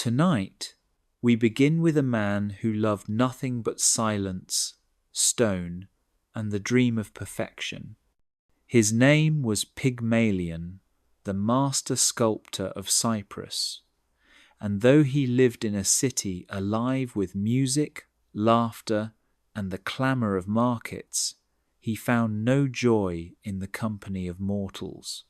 Tonight, we begin with a man who loved nothing but silence, stone, and the dream of perfection. His name was Pygmalion, the master sculptor of Cyprus, and though he lived in a city alive with music, laughter, and the clamour of markets, he found no joy in the company of mortals.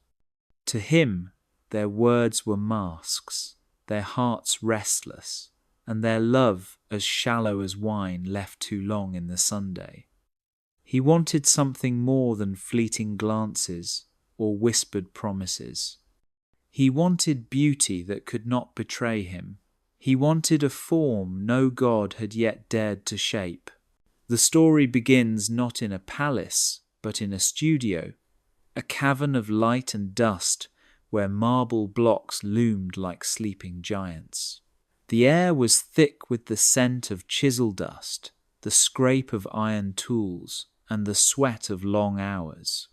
To him, their words were masks, their hearts restless, and their love as shallow as wine left too long in the Sunday. He wanted something more than fleeting glances or whispered promises. He wanted beauty that could not betray him. He wanted a form no god had yet dared to shape. The story begins not in a palace, but in a studio, a cavern of light and dust where marble blocks loomed like sleeping giants. The air was thick with the scent of chisel dust, the scrape of iron tools, and the sweat of long hours.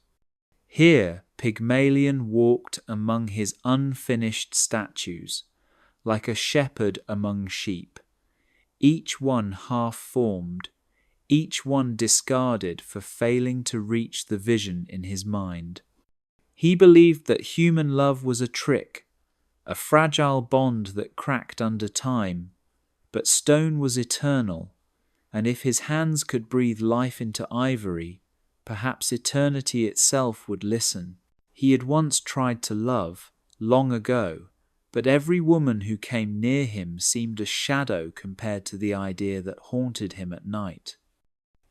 Here Pygmalion walked among his unfinished statues, like a shepherd among sheep, each one half-formed, each one discarded for failing to reach the vision in his mind. He believed that human love was a trick, a fragile bond that cracked under time, but stone was eternal, and if his hands could breathe life into ivory, perhaps eternity itself would listen. He had once tried to love, long ago, but every woman who came near him seemed a shadow compared to the idea that haunted him at night.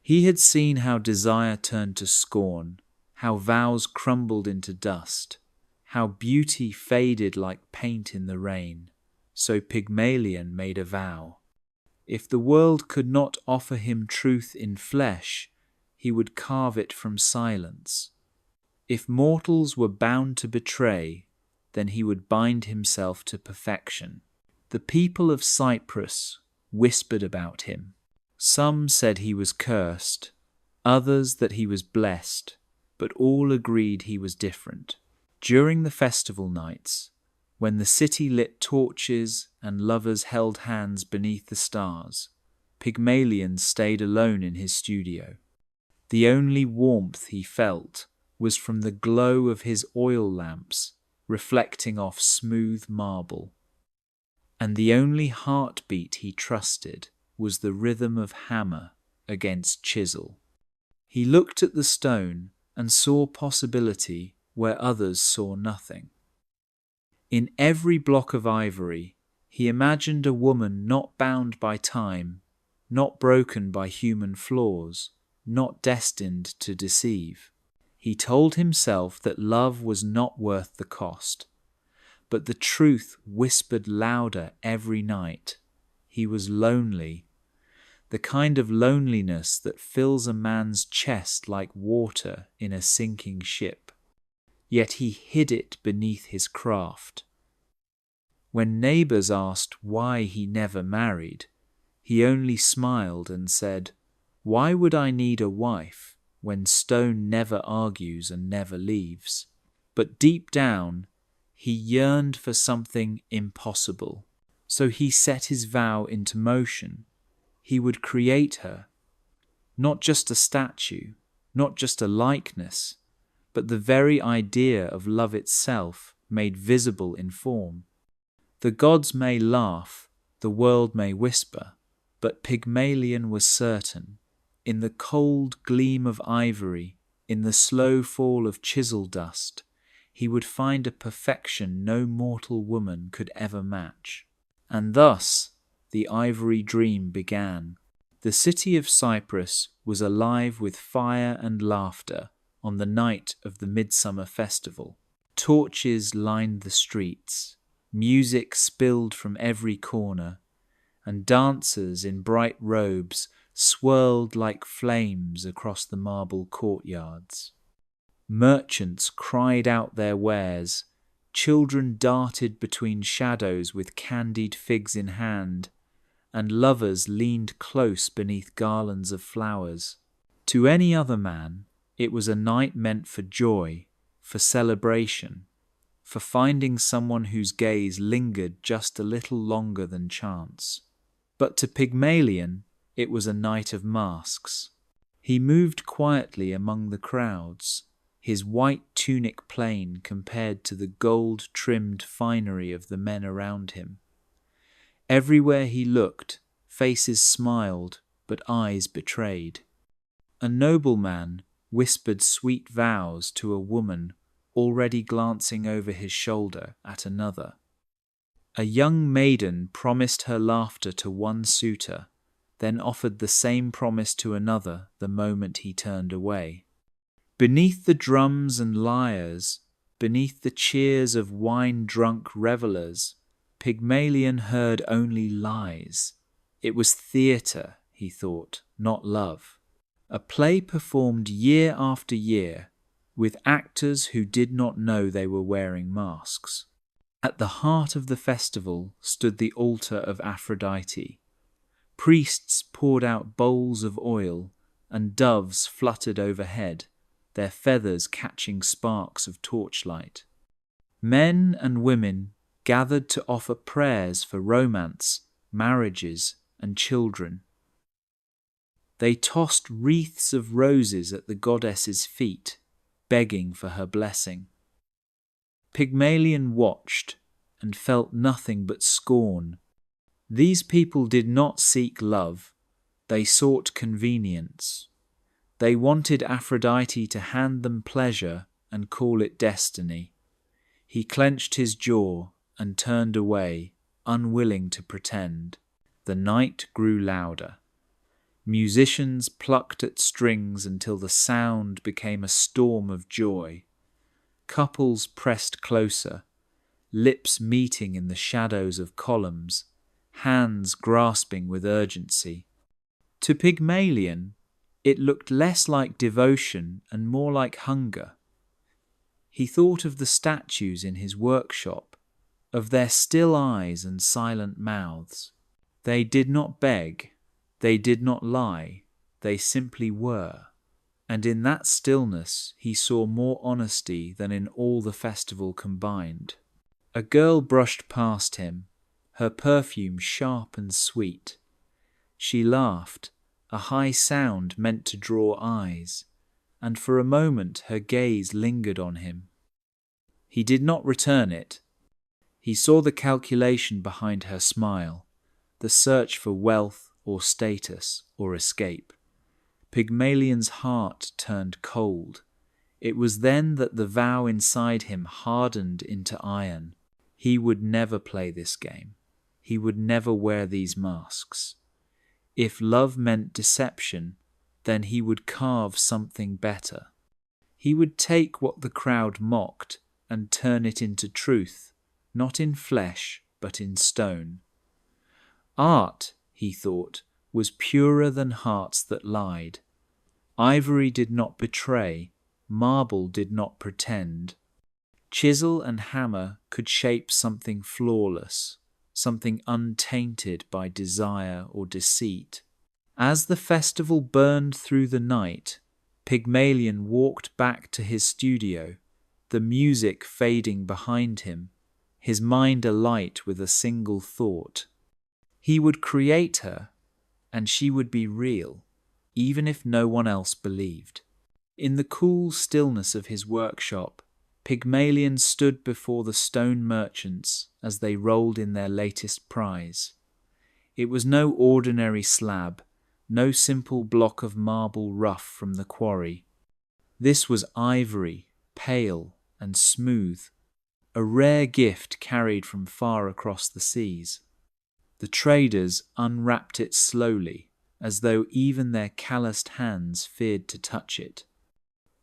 He had seen how desire turned to scorn, how vows crumbled into dust, how beauty faded like paint in the rain. So Pygmalion made a vow. If the world could not offer him truth in flesh, he would carve it from silence. If mortals were bound to betray, then he would bind himself to perfection. The people of Cyprus whispered about him. Some said he was cursed, others that he was blessed, but all agreed he was different. During the festival nights, when the city lit torches and lovers held hands beneath the stars, Pygmalion stayed alone in his studio. The only warmth he felt was from the glow of his oil lamps reflecting off smooth marble. And the only heartbeat he trusted was the rhythm of hammer against chisel. He looked at the stone and saw possibility where others saw nothing. In every block of ivory, he imagined a woman not bound by time, not broken by human flaws, not destined to deceive. He told himself that love was not worth the cost, but the truth whispered louder every night. He was lonely, the kind of loneliness that fills a man's chest like water in a sinking ship. Yet he hid it beneath his craft. When neighbours asked why he never married, he only smiled and said, "Why would I need a wife when stone never argues and never leaves?" But deep down, he yearned for something impossible. So he set his vow into motion. He would create her, not just a statue, not just a likeness, but the very idea of love itself made visible in form. The gods may laugh, the world may whisper, but Pygmalion was certain. In the cold gleam of ivory, in the slow fall of chisel dust, he would find a perfection no mortal woman could ever match. And thus the ivory dream began. The city of Cyprus was alive with fire and laughter on the night of the midsummer festival. Torches lined the streets, music spilled from every corner, and dancers in bright robes swirled like flames across the marble courtyards. Merchants cried out their wares, children darted between shadows with candied figs in hand, and lovers leaned close beneath garlands of flowers. To any other man, it was a night meant for joy, for celebration. for finding someone whose gaze lingered just a little longer than chance. But to Pygmalion, it was a night of masks. He moved quietly among the crowds, his white tunic plain compared to the gold-trimmed finery of the men around him. Everywhere he looked, faces smiled, but eyes betrayed. A nobleman whispered sweet vows to a woman already glancing over his shoulder at another. A young maiden promised her laughter to one suitor, then offered the same promise to another the moment he turned away. Beneath the drums and lyres, beneath the cheers of wine-drunk revellers, Pygmalion heard only lies. It was theatre, he thought, not love. A play performed year after year, with actors who did not know they were wearing masks. At the heart of the festival stood the altar of Aphrodite. Priests poured out bowls of oil, and doves fluttered overhead, their feathers catching sparks of torchlight. Men and women gathered to offer prayers for romance, marriages, and children. They tossed wreaths of roses at the goddess's feet, begging for her blessing. Pygmalion watched and felt nothing but scorn. These people did not seek love, they sought convenience. They wanted Aphrodite to hand them pleasure and call it destiny. He clenched his jaw and turned away, unwilling to pretend. The night grew louder. Musicians plucked at strings until the sound became a storm of joy. Couples pressed closer, lips meeting in the shadows of columns, hands grasping with urgency. To Pygmalion, it looked less like devotion and more like hunger. He thought of the statues in his workshop, of their still eyes and silent mouths. They did not beg, they did not lie, they simply were. And in that stillness he saw more honesty than in all the festival combined. A girl brushed past him, her perfume sharp and sweet. She laughed, a high sound meant to draw eyes, and for a moment her gaze lingered on him. He did not return it. He saw the calculation behind her smile, the search for wealth or status or escape. Pygmalion's heart turned cold. It was then that the vow inside him hardened into iron. He would never play this game. He would never wear these masks. If love meant deception, then he would carve something better. He would take what the crowd mocked and turn it into truth, not in flesh, but in stone. Art, he thought, was purer than hearts that lied. Ivory did not betray, marble did not pretend. Chisel and hammer could shape something flawless, something untainted by desire or deceit. As the festival burned through the night, Pygmalion walked back to his studio, the music fading behind him, his mind alight with a single thought. He would create her, and she would be real, even if no one else believed. In the cool stillness of his workshop, Pygmalion stood before the stone merchants as they rolled in their latest prize. It was no ordinary slab, no simple block of marble rough from the quarry. This was ivory, pale and smooth, a rare gift carried from far across the seas. The traders unwrapped it slowly, as though even their calloused hands feared to touch it.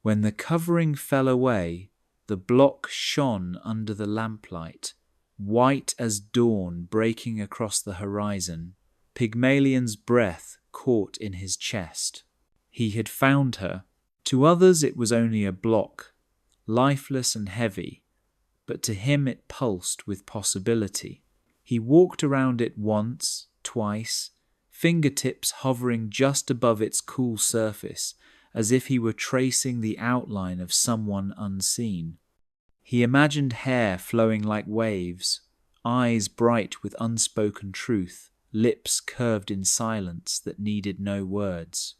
When the covering fell away, the block shone under the lamplight, white as dawn breaking across the horizon. Pygmalion's breath caught in his chest. He had found her. To others it was only a block, lifeless and heavy, but to him it pulsed with possibility. He walked around it once, twice, fingertips hovering just above its cool surface, as if he were tracing the outline of someone unseen. He imagined hair flowing like waves, eyes bright with unspoken truth, lips curved in silence that needed no words.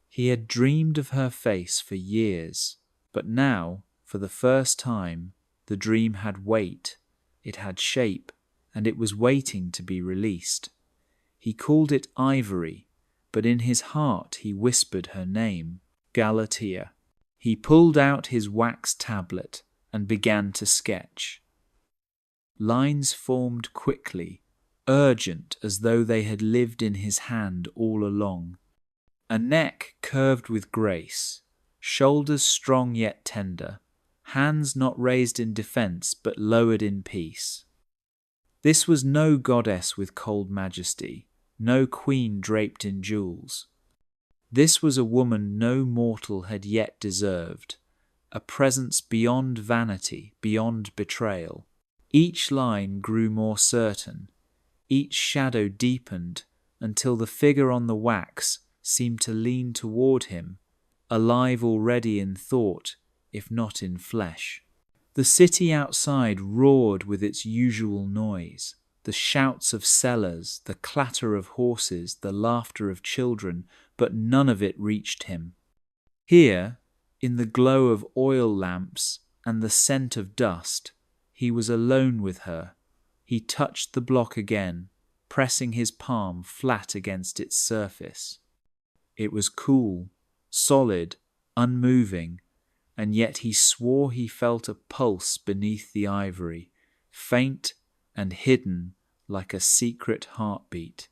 He had dreamed of her face for years, but now, for the first time, the dream had weight, it had shape, and it was waiting to be released. He called it ivory, but in his heart he whispered her name, Galatea. He pulled out his wax tablet and began to sketch. Lines formed quickly, urgent as though they had lived in his hand all along. A neck curved with grace, shoulders strong yet tender, hands not raised in defense but lowered in peace. This was no goddess with cold majesty, no queen draped in jewels. This was a woman no mortal had yet deserved, a presence beyond vanity, beyond betrayal. Each line grew more certain, each shadow deepened until the figure on the wax seemed to lean toward him, alive already in thought, if not in flesh. The city outside roared with its usual noise, the shouts of sellers, the clatter of horses, the laughter of children, but none of it reached him. Here, in the glow of oil lamps and the scent of dust, he was alone with her. He touched the block again, pressing his palm flat against its surface. It was cool, solid, unmoving, and yet he swore he felt a pulse beneath the ivory, faint and hidden like a secret heartbeat.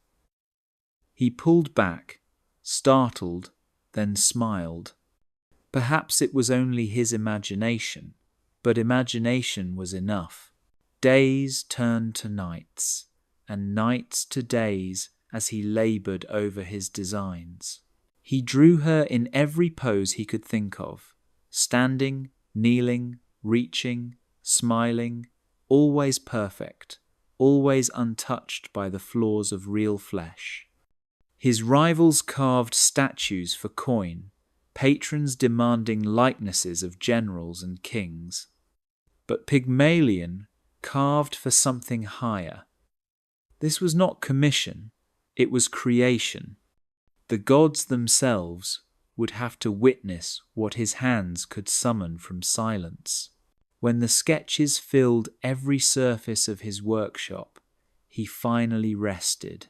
He pulled back, startled, then smiled. Perhaps it was only his imagination, but imagination was enough. Days turned to nights, and nights to days as he laboured over his designs. He drew her in every pose he could think of, standing, kneeling, reaching, smiling, always perfect, always untouched by the flaws of real flesh. His rivals carved statues for coin, patrons demanding likenesses of generals and kings. But Pygmalion carved for something higher. This was not commission, it was creation. The gods themselves would have to witness what his hands could summon from silence. When the sketches filled every surface of his workshop, he finally rested.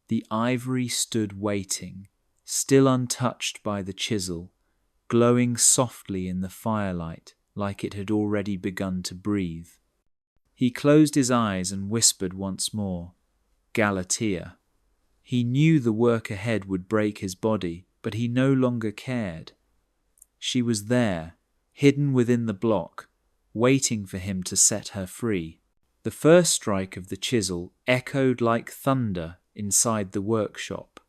The ivory stood waiting, still untouched by the chisel, glowing softly in the firelight like it had already begun to breathe. He closed his eyes and whispered once more, Galatea. He knew the work ahead would break his body, but he no longer cared. She was there, hidden within the block, waiting for him to set her free. The first strike of the chisel echoed like thunder inside the workshop,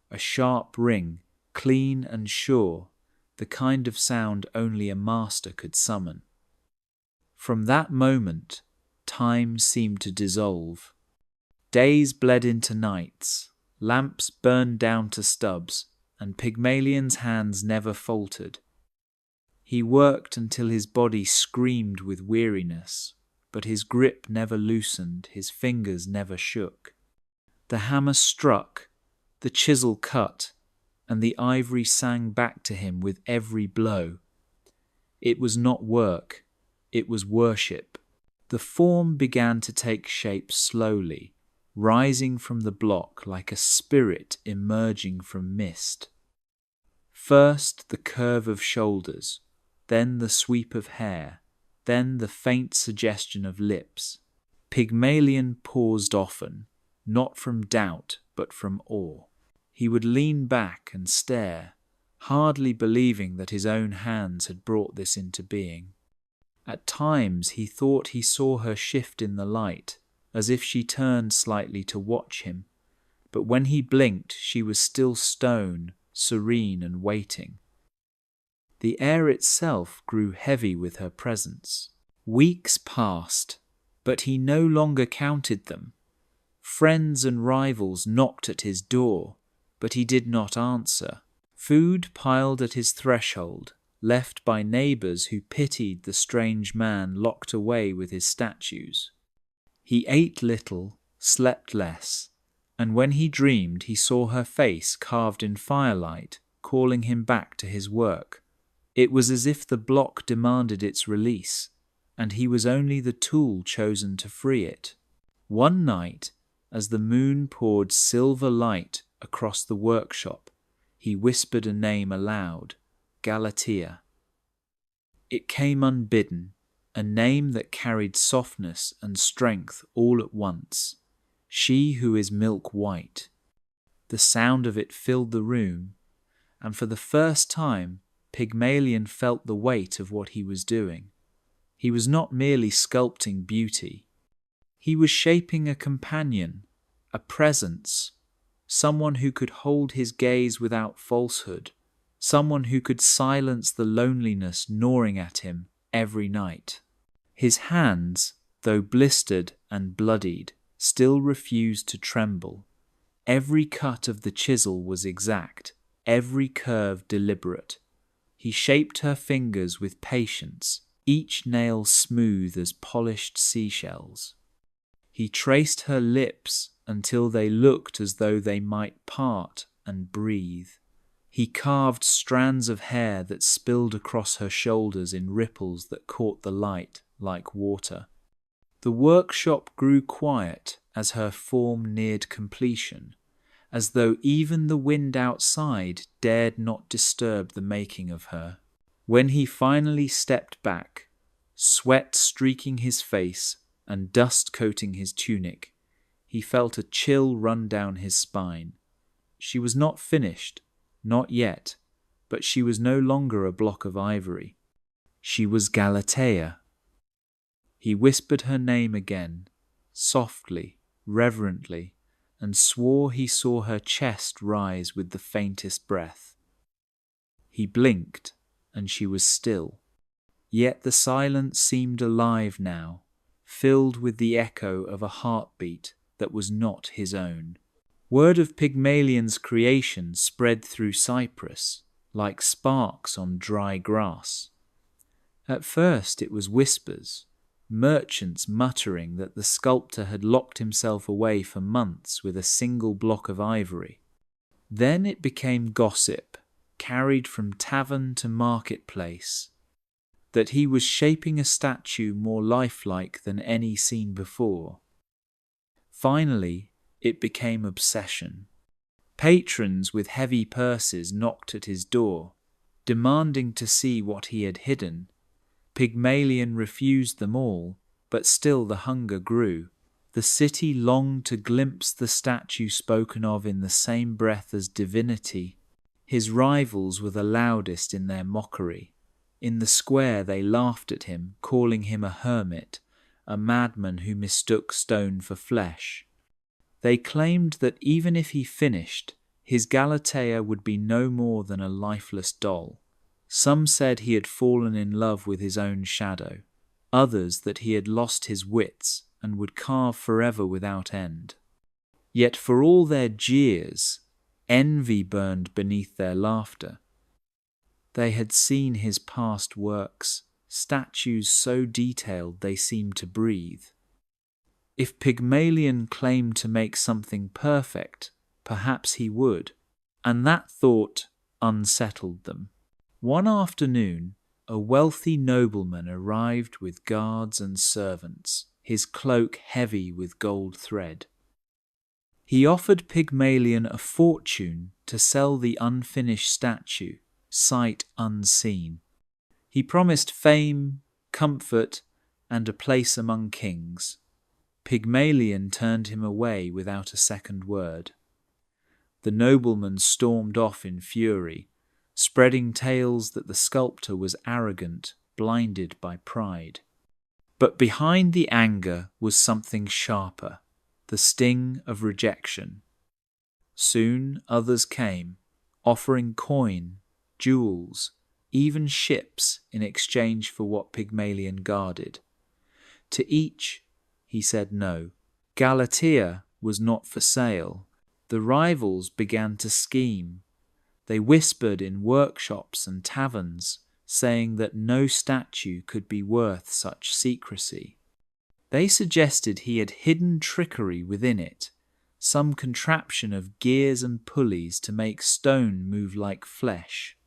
a sharp ring, clean and sure, the kind of sound only a master could summon. From that moment, time seemed to dissolve. Days bled into nights, lamps burned down to stubs, and Pygmalion's hands never faltered. He worked until his body screamed with weariness, but his grip never loosened, his fingers never shook. The hammer struck, the chisel cut, and the ivory sang back to him with every blow. It was not work, it was worship. The form began to take shape slowly, rising from the block like a spirit emerging from mist. First the curve of shoulders, then the sweep of hair, then the faint suggestion of lips. Pygmalion paused often, not from doubt but from awe. He would lean back and stare, hardly believing that his own hands had brought this into being. At times he thought he saw her shift in the light, as if she turned slightly to watch him, but when he blinked she was still stone, serene and waiting. The air itself grew heavy with her presence. Weeks passed, but he no longer counted them. Friends and rivals knocked at his door, but he did not answer. Food piled at his threshold, left by neighbours who pitied the strange man locked away with his statues. He ate little, slept less, and when he dreamed he saw her face carved in firelight, calling him back to his work. It was as if the block demanded its release, and he was only the tool chosen to free it. One night, as the moon poured silver light across the workshop, he whispered a name aloud, Galatea. It came unbidden, a name that carried softness and strength all at once. She who is milk white. The sound of it filled the room, and for the first time Pygmalion felt the weight of what he was doing. He was not merely sculpting beauty. He was shaping a companion, a presence, someone who could hold his gaze without falsehood, someone who could silence the loneliness gnawing at him every night. His hands, though blistered and bloodied, still refused to tremble. Every cut of the chisel was exact, every curve deliberate. He shaped her fingers with patience, each nail smooth as polished seashells. He traced her lips until they looked as though they might part and breathe. He carved strands of hair that spilled across her shoulders in ripples that caught the light like water. The workshop grew quiet as her form neared completion, as though even the wind outside dared not disturb the making of her. When he finally stepped back, sweat streaking his face and dust coating his tunic, he felt a chill run down his spine. She was not finished, not yet, but she was no longer a block of ivory. She was Galatea. He whispered her name again, softly, reverently, and swore he saw her chest rise with the faintest breath. He blinked, and she was still. Yet the silence seemed alive now, filled with the echo of a heartbeat that was not his own. Word of Pygmalion's creation spread through Cyprus, like sparks on dry grass. At first it was whispers, merchants muttering that the sculptor had locked himself away for months with a single block of ivory. Then it became gossip, carried from tavern to marketplace, that he was shaping a statue more lifelike than any seen before. Finally, it became obsession. Patrons with heavy purses knocked at his door, demanding to see what he had hidden. Pygmalion refused them all, but still the hunger grew. The city longed to glimpse the statue spoken of in the same breath as divinity. His rivals were the loudest in their mockery. In the square they laughed at him, calling him a hermit, a madman who mistook stone for flesh. They claimed that even if he finished, his Galatea would be no more than a lifeless doll. Some said he had fallen in love with his own shadow, others that he had lost his wits and would carve forever without end. Yet for all their jeers, envy burned beneath their laughter. They had seen his past works, statues so detailed they seemed to breathe. If Pygmalion claimed to make something perfect, perhaps he would, and that thought unsettled them. One afternoon, a wealthy nobleman arrived with guards and servants, his cloak heavy with gold thread. He offered Pygmalion a fortune to sell the unfinished statue, sight unseen. He promised fame, comfort, and a place among kings. Pygmalion turned him away without a second word. The nobleman stormed off in fury, spreading tales that the sculptor was arrogant, blinded by pride. But behind the anger was something sharper, the sting of rejection. Soon others came, offering coin, jewels, even ships in exchange for what Pygmalion guarded. To each, he said no. Galatea was not for sale. The rivals began to scheme. They whispered in workshops and taverns, saying that no statue could be worth such secrecy. They suggested he had hidden trickery within it, some contraption of gears and pulleys to make stone move like flesh.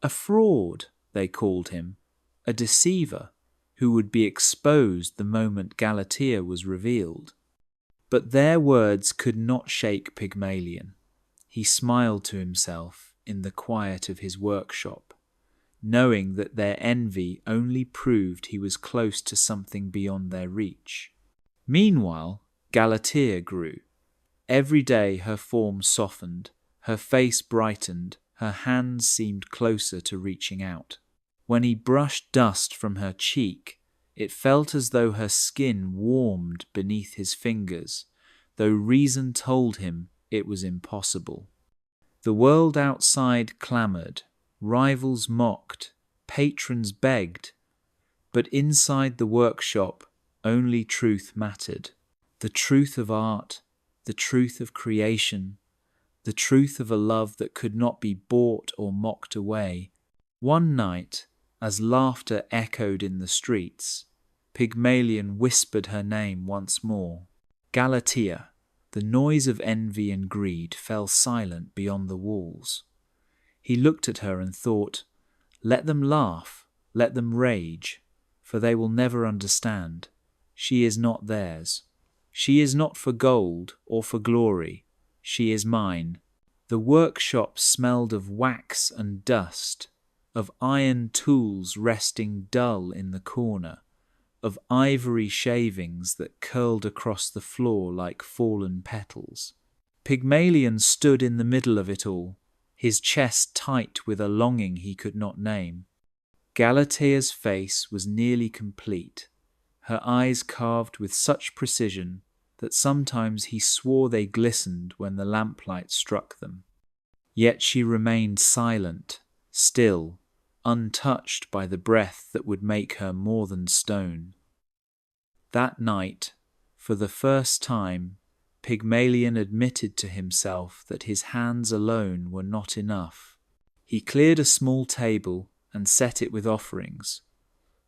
A fraud, they called him, a deceiver, who would be exposed the moment Galatea was revealed. But their words could not shake Pygmalion. He smiled to himself in the quiet of his workshop, knowing that their envy only proved he was close to something beyond their reach. Meanwhile, Galatea grew. Every day her form softened, her face brightened, her hands seemed closer to reaching out. When he brushed dust from her cheek, it felt as though her skin warmed beneath his fingers, though reason told him it was impossible. The world outside clamoured, rivals mocked, patrons begged, but inside the workshop only truth mattered. The truth of art, the truth of creation, the truth of a love that could not be bought or mocked away. One night, as laughter echoed in the streets, Pygmalion whispered her name once more. Galatea. The noise of envy and greed fell silent beyond the walls. He looked at her and thought, let them laugh, let them rage, for they will never understand. She is not theirs. She is not for gold or for glory. She is mine. The workshop smelled of wax and dust, of iron tools resting dull in the corner, of ivory shavings that curled across the floor like fallen petals. Pygmalion stood in the middle of it all, his chest tight with a longing he could not name. Galatea's face was nearly complete, her eyes carved with such precision that sometimes he swore they glistened when the lamplight struck them. Yet she remained silent, still, untouched by the breath that would make her more than stone. That night, for the first time, Pygmalion admitted to himself that his hands alone were not enough. He cleared a small table and set it with offerings,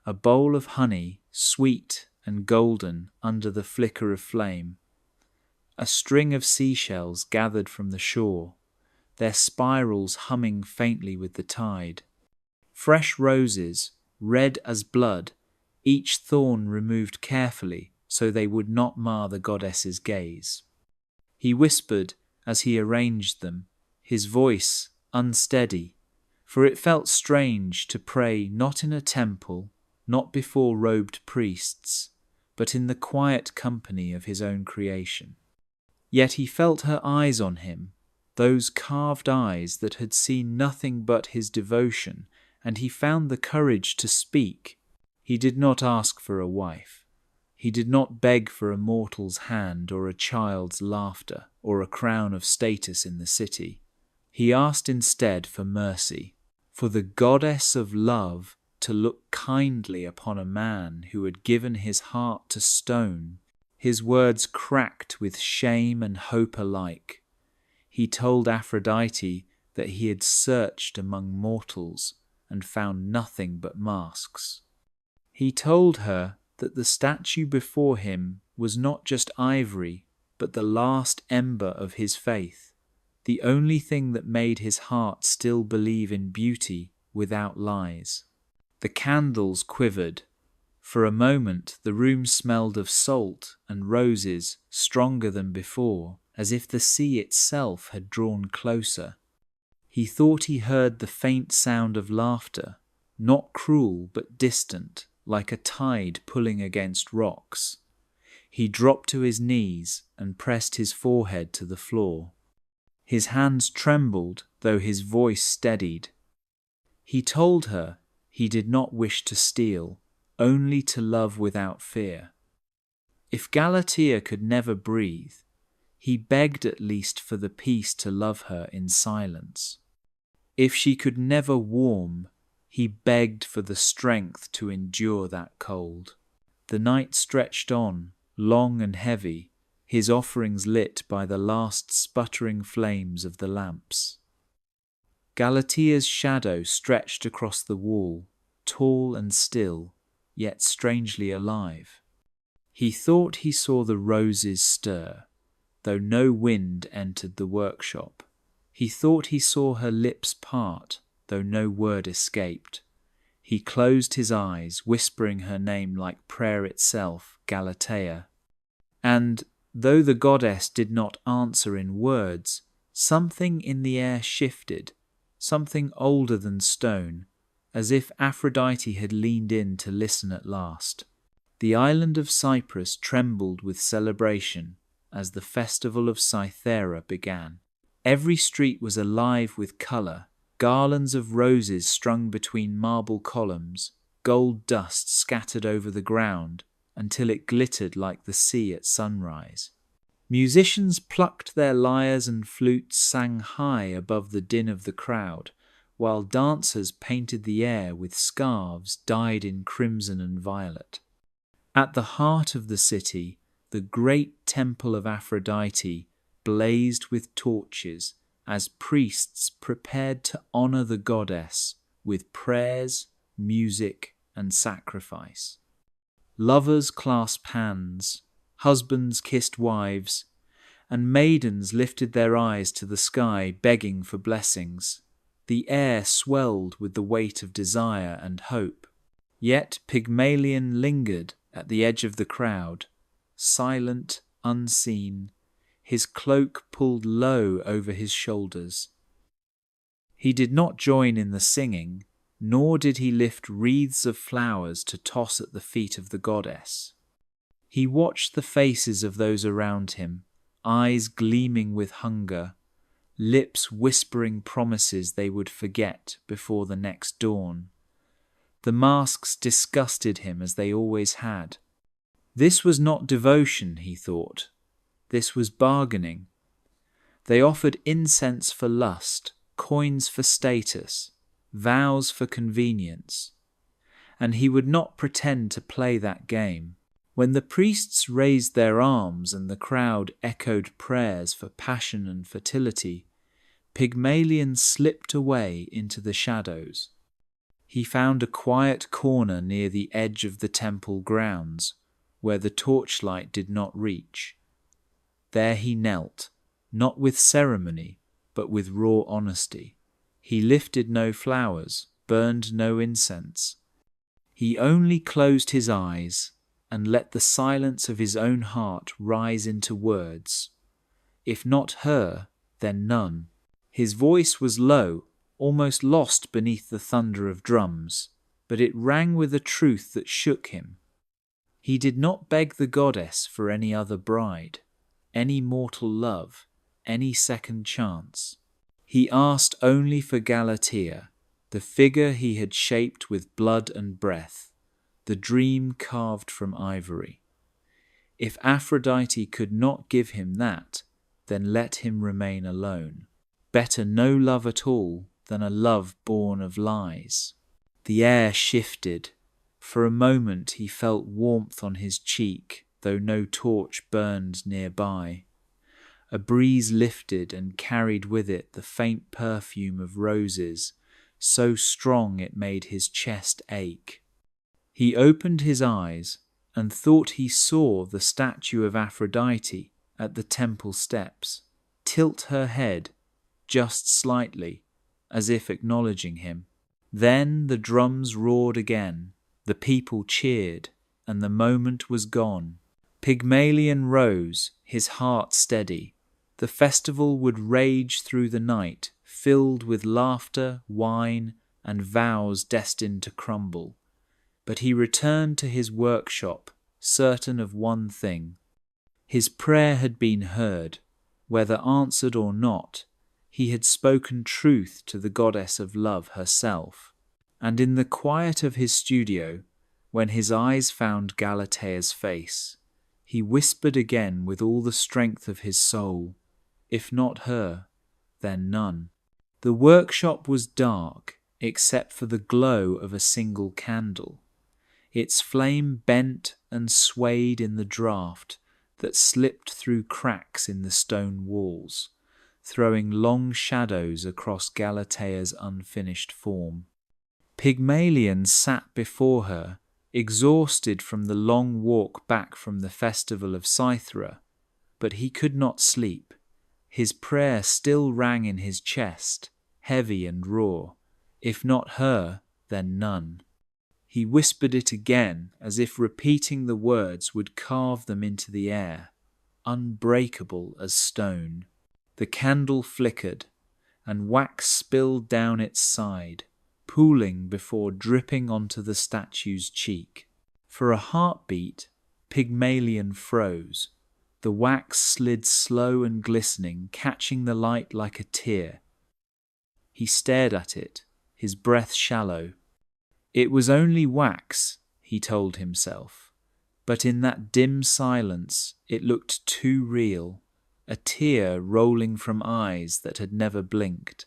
a bowl of honey, sweet and golden under the flicker of flame, a string of seashells gathered from the shore, their spirals humming faintly with the tide, fresh roses, red as blood, each thorn removed carefully so they would not mar the goddess's gaze. He whispered as he arranged them, his voice unsteady, for it felt strange to pray not in a temple, not before robed priests, but in the quiet company of his own creation. Yet he felt her eyes on him, those carved eyes that had seen nothing but his devotion, and he found the courage to speak. He did not ask for a wife. He did not beg for a mortal's hand or a child's laughter or a crown of status in the city. He asked instead for mercy, for the goddess of love to look kindly upon a man who had given his heart to stone. His words cracked with shame and hope alike. He told Aphrodite that he had searched among mortals and found nothing but masks. He told her that the statue before him was not just ivory, but the last ember of his faith, the only thing that made his heart still believe in beauty without lies. The candles quivered. For a moment the room smelled of salt and roses stronger than before, as if the sea itself had drawn closer. He thought he heard the faint sound of laughter, not cruel but distant, like a tide pulling against rocks. He dropped to his knees and pressed his forehead to the floor. His hands trembled, though his voice steadied. He told her he did not wish to steal, only to love without fear. If Galatea could never breathe, he begged at least for the peace to love her in silence. If she could never warm, he begged for the strength to endure that cold. The night stretched on, long and heavy, his offerings lit by the last sputtering flames of the lamps. Galatea's shadow stretched across the wall, tall and still, yet strangely alive. He thought he saw the roses stir, though no wind entered the workshop. He thought he saw her lips part, though no word escaped. He closed his eyes, whispering her name like prayer itself, Galatea. And, though the goddess did not answer in words, something in the air shifted, something older than stone, as if Aphrodite had leaned in to listen at last. The island of Cyprus trembled with celebration as the festival of Cythera began. Every street was alive with colour, garlands of roses strung between marble columns, gold dust scattered over the ground until it glittered like the sea at sunrise. Musicians plucked their lyres and flutes, sang high above the din of the crowd, while dancers painted the air with scarves dyed in crimson and violet. At the heart of the city, the great temple of Aphrodite blazed with torches as priests prepared to honour the goddess with prayers, music, and sacrifice. Lovers clasped hands, husbands kissed wives, and maidens lifted their eyes to the sky begging for blessings. The air swelled with the weight of desire and hope. Yet Pygmalion lingered at the edge of the crowd, silent, unseen, his cloak pulled low over his shoulders. He did not join in the singing, nor did he lift wreaths of flowers to toss at the feet of the goddess. He watched the faces of those around him, eyes gleaming with hunger, lips whispering promises they would forget before the next dawn. The masks disgusted him as they always had. This was not devotion, he thought. This was bargaining. They offered incense for lust, coins for status, vows for convenience. And he would not pretend to play that game. When the priests raised their arms and the crowd echoed prayers for passion and fertility, Pygmalion slipped away into the shadows. He found a quiet corner near the edge of the temple grounds, where the torchlight did not reach. There he knelt, not with ceremony, but with raw honesty. He lifted no flowers, burned no incense. He only closed his eyes and let the silence of his own heart rise into words. If not her, then none. His voice was low, almost lost beneath the thunder of drums, but it rang with a truth that shook him. He did not beg the goddess for any other bride, any mortal love, any second chance. He asked only for Galatea, the figure he had shaped with blood and breath, the dream carved from ivory. If Aphrodite could not give him that, then let him remain alone. Better no love at all than a love born of lies. The air shifted. For a moment he felt warmth on his cheek, though no torch burned nearby. A breeze lifted and carried with it the faint perfume of roses, so strong it made his chest ache. He opened his eyes and thought he saw the statue of Aphrodite at the temple steps tilt her head just slightly, as if acknowledging him. Then the drums roared again, the people cheered, and the moment was gone. Pygmalion rose, his heart steady. The festival would rage through the night, filled with laughter, wine, and vows destined to crumble. But he returned to his workshop, certain of one thing. His prayer had been heard. Whether answered or not, he had spoken truth to the goddess of love herself. And in the quiet of his studio, when his eyes found Galatea's face, he whispered again with all the strength of his soul, if not her, then none. The workshop was dark, except for the glow of a single candle. Its flame bent and swayed in the draught that slipped through cracks in the stone walls. throwing long shadows across Galatea's unfinished form. Pygmalion sat before her, exhausted from the long walk back from the festival of Cythera, but he could not sleep. His prayer still rang in his chest, heavy and raw. If not her, then none. He whispered it again, as if repeating the words would carve them into the air, unbreakable as stone. The candle flickered, and wax spilled down its side, pooling before dripping onto the statue's cheek. For a heartbeat, Pygmalion froze. The wax slid slow and glistening, catching the light like a tear. He stared at it, his breath shallow. It was only wax, he told himself, but in that dim silence it looked too real, a tear rolling from eyes that had never blinked.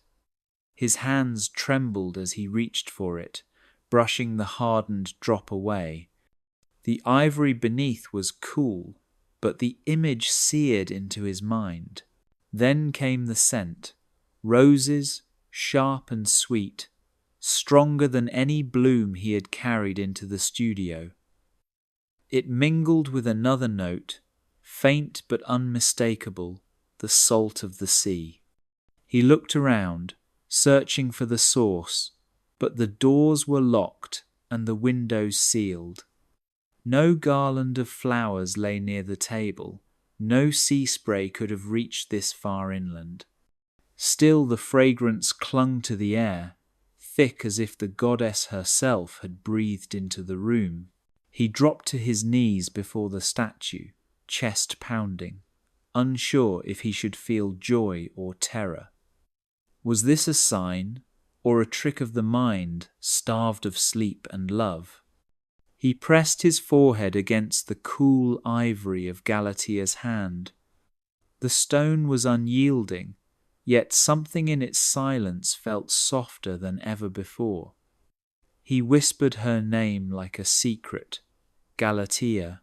His hands trembled as he reached for it, brushing the hardened drop away. The ivory beneath was cool, but the image seared into his mind. Then came the scent, roses, sharp and sweet, stronger than any bloom he had carried into the studio. It mingled with another note, faint but unmistakable, the salt of the sea. He looked around, searching for the source, but the doors were locked and the windows sealed. No garland of flowers lay near the table. No sea spray could have reached this far inland. Still the fragrance clung to the air, thick as if the goddess herself had breathed into the room. He dropped to his knees before the statue, chest pounding, unsure if he should feel joy or terror. Was this a sign, or a trick of the mind starved of sleep and love? He pressed his forehead against the cool ivory of Galatea's hand. The stone was unyielding, yet something in its silence felt softer than ever before. He whispered her name like a secret, Galatea.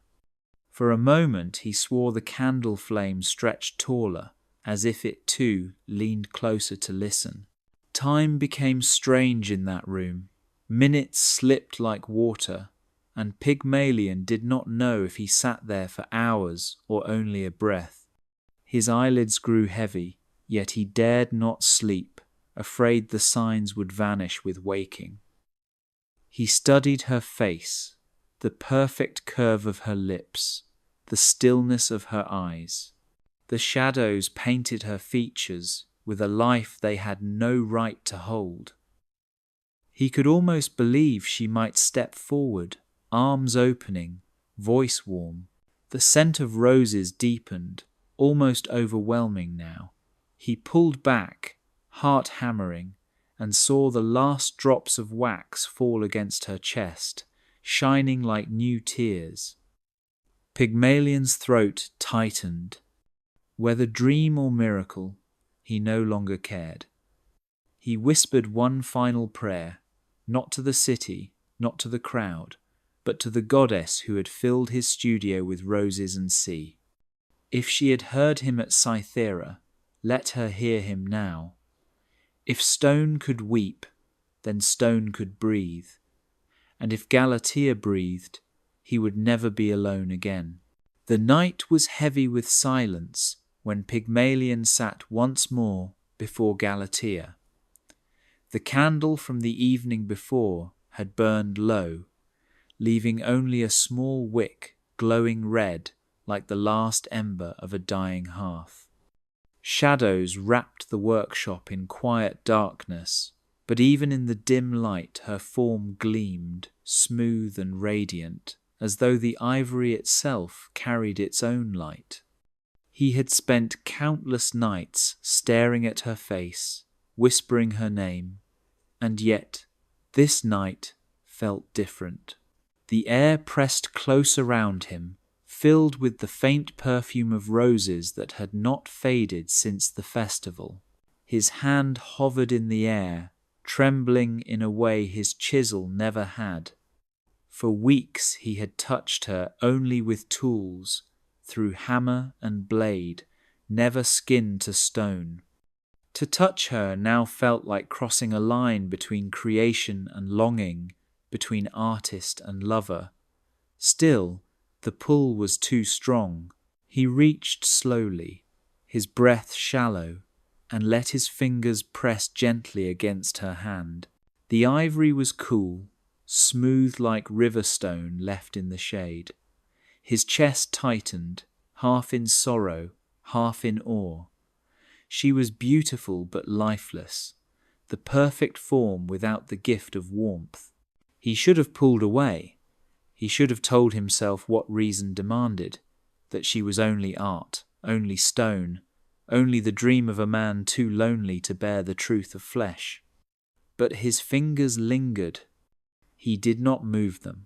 For a moment he swore the candle flame stretched taller, as if it too leaned closer to listen. Time became strange in that room. Minutes slipped like water, and Pygmalion did not know if he sat there for hours or only a breath. His eyelids grew heavy, yet he dared not sleep, afraid the signs would vanish with waking. He studied her face, the perfect curve of her lips, the stillness of her eyes. The shadows painted her features with a life they had no right to hold. He could almost believe she might step forward, arms opening, voice warm. The scent of roses deepened, almost overwhelming now. He pulled back, heart hammering, and saw the last drops of wax fall against her chest, shining like new tears. Pygmalion's throat tightened. Whether dream or miracle, he no longer cared. He whispered one final prayer, not to the city, not to the crowd, but to the goddess who had filled his studio with roses and sea. If she had heard him at Cythera, let her hear him now. If stone could weep, then stone could breathe. And if Galatea breathed, he would never be alone again. The night was heavy with silence when Pygmalion sat once more before Galatea. The candle from the evening before had burned low, leaving only a small wick glowing red like the last ember of a dying hearth. Shadows wrapped the workshop in quiet darkness, but even in the dim light her form gleamed, smooth and radiant, as though the ivory itself carried its own light. He had spent countless nights staring at her face, whispering her name, and yet this night felt different. The air pressed close around him, filled with the faint perfume of roses that had not faded since the festival. His hand hovered in the air, trembling in a way his chisel never had. For weeks he had touched her only with tools, through hammer and blade, never skin to stone. To touch her now felt like crossing a line between creation and longing, between artist and lover. Still, the pull was too strong. He reached slowly, his breath shallow, and let his fingers press gently against her hand. The ivory was cool, smooth like river stone left in the shade. His chest tightened, half in sorrow, half in awe. She was beautiful but lifeless, the perfect form without the gift of warmth. He should have pulled away. He should have told himself what reason demanded, that she was only art, only stone, only the dream of a man too lonely to bear the truth of flesh. But his fingers lingered. He did not move them,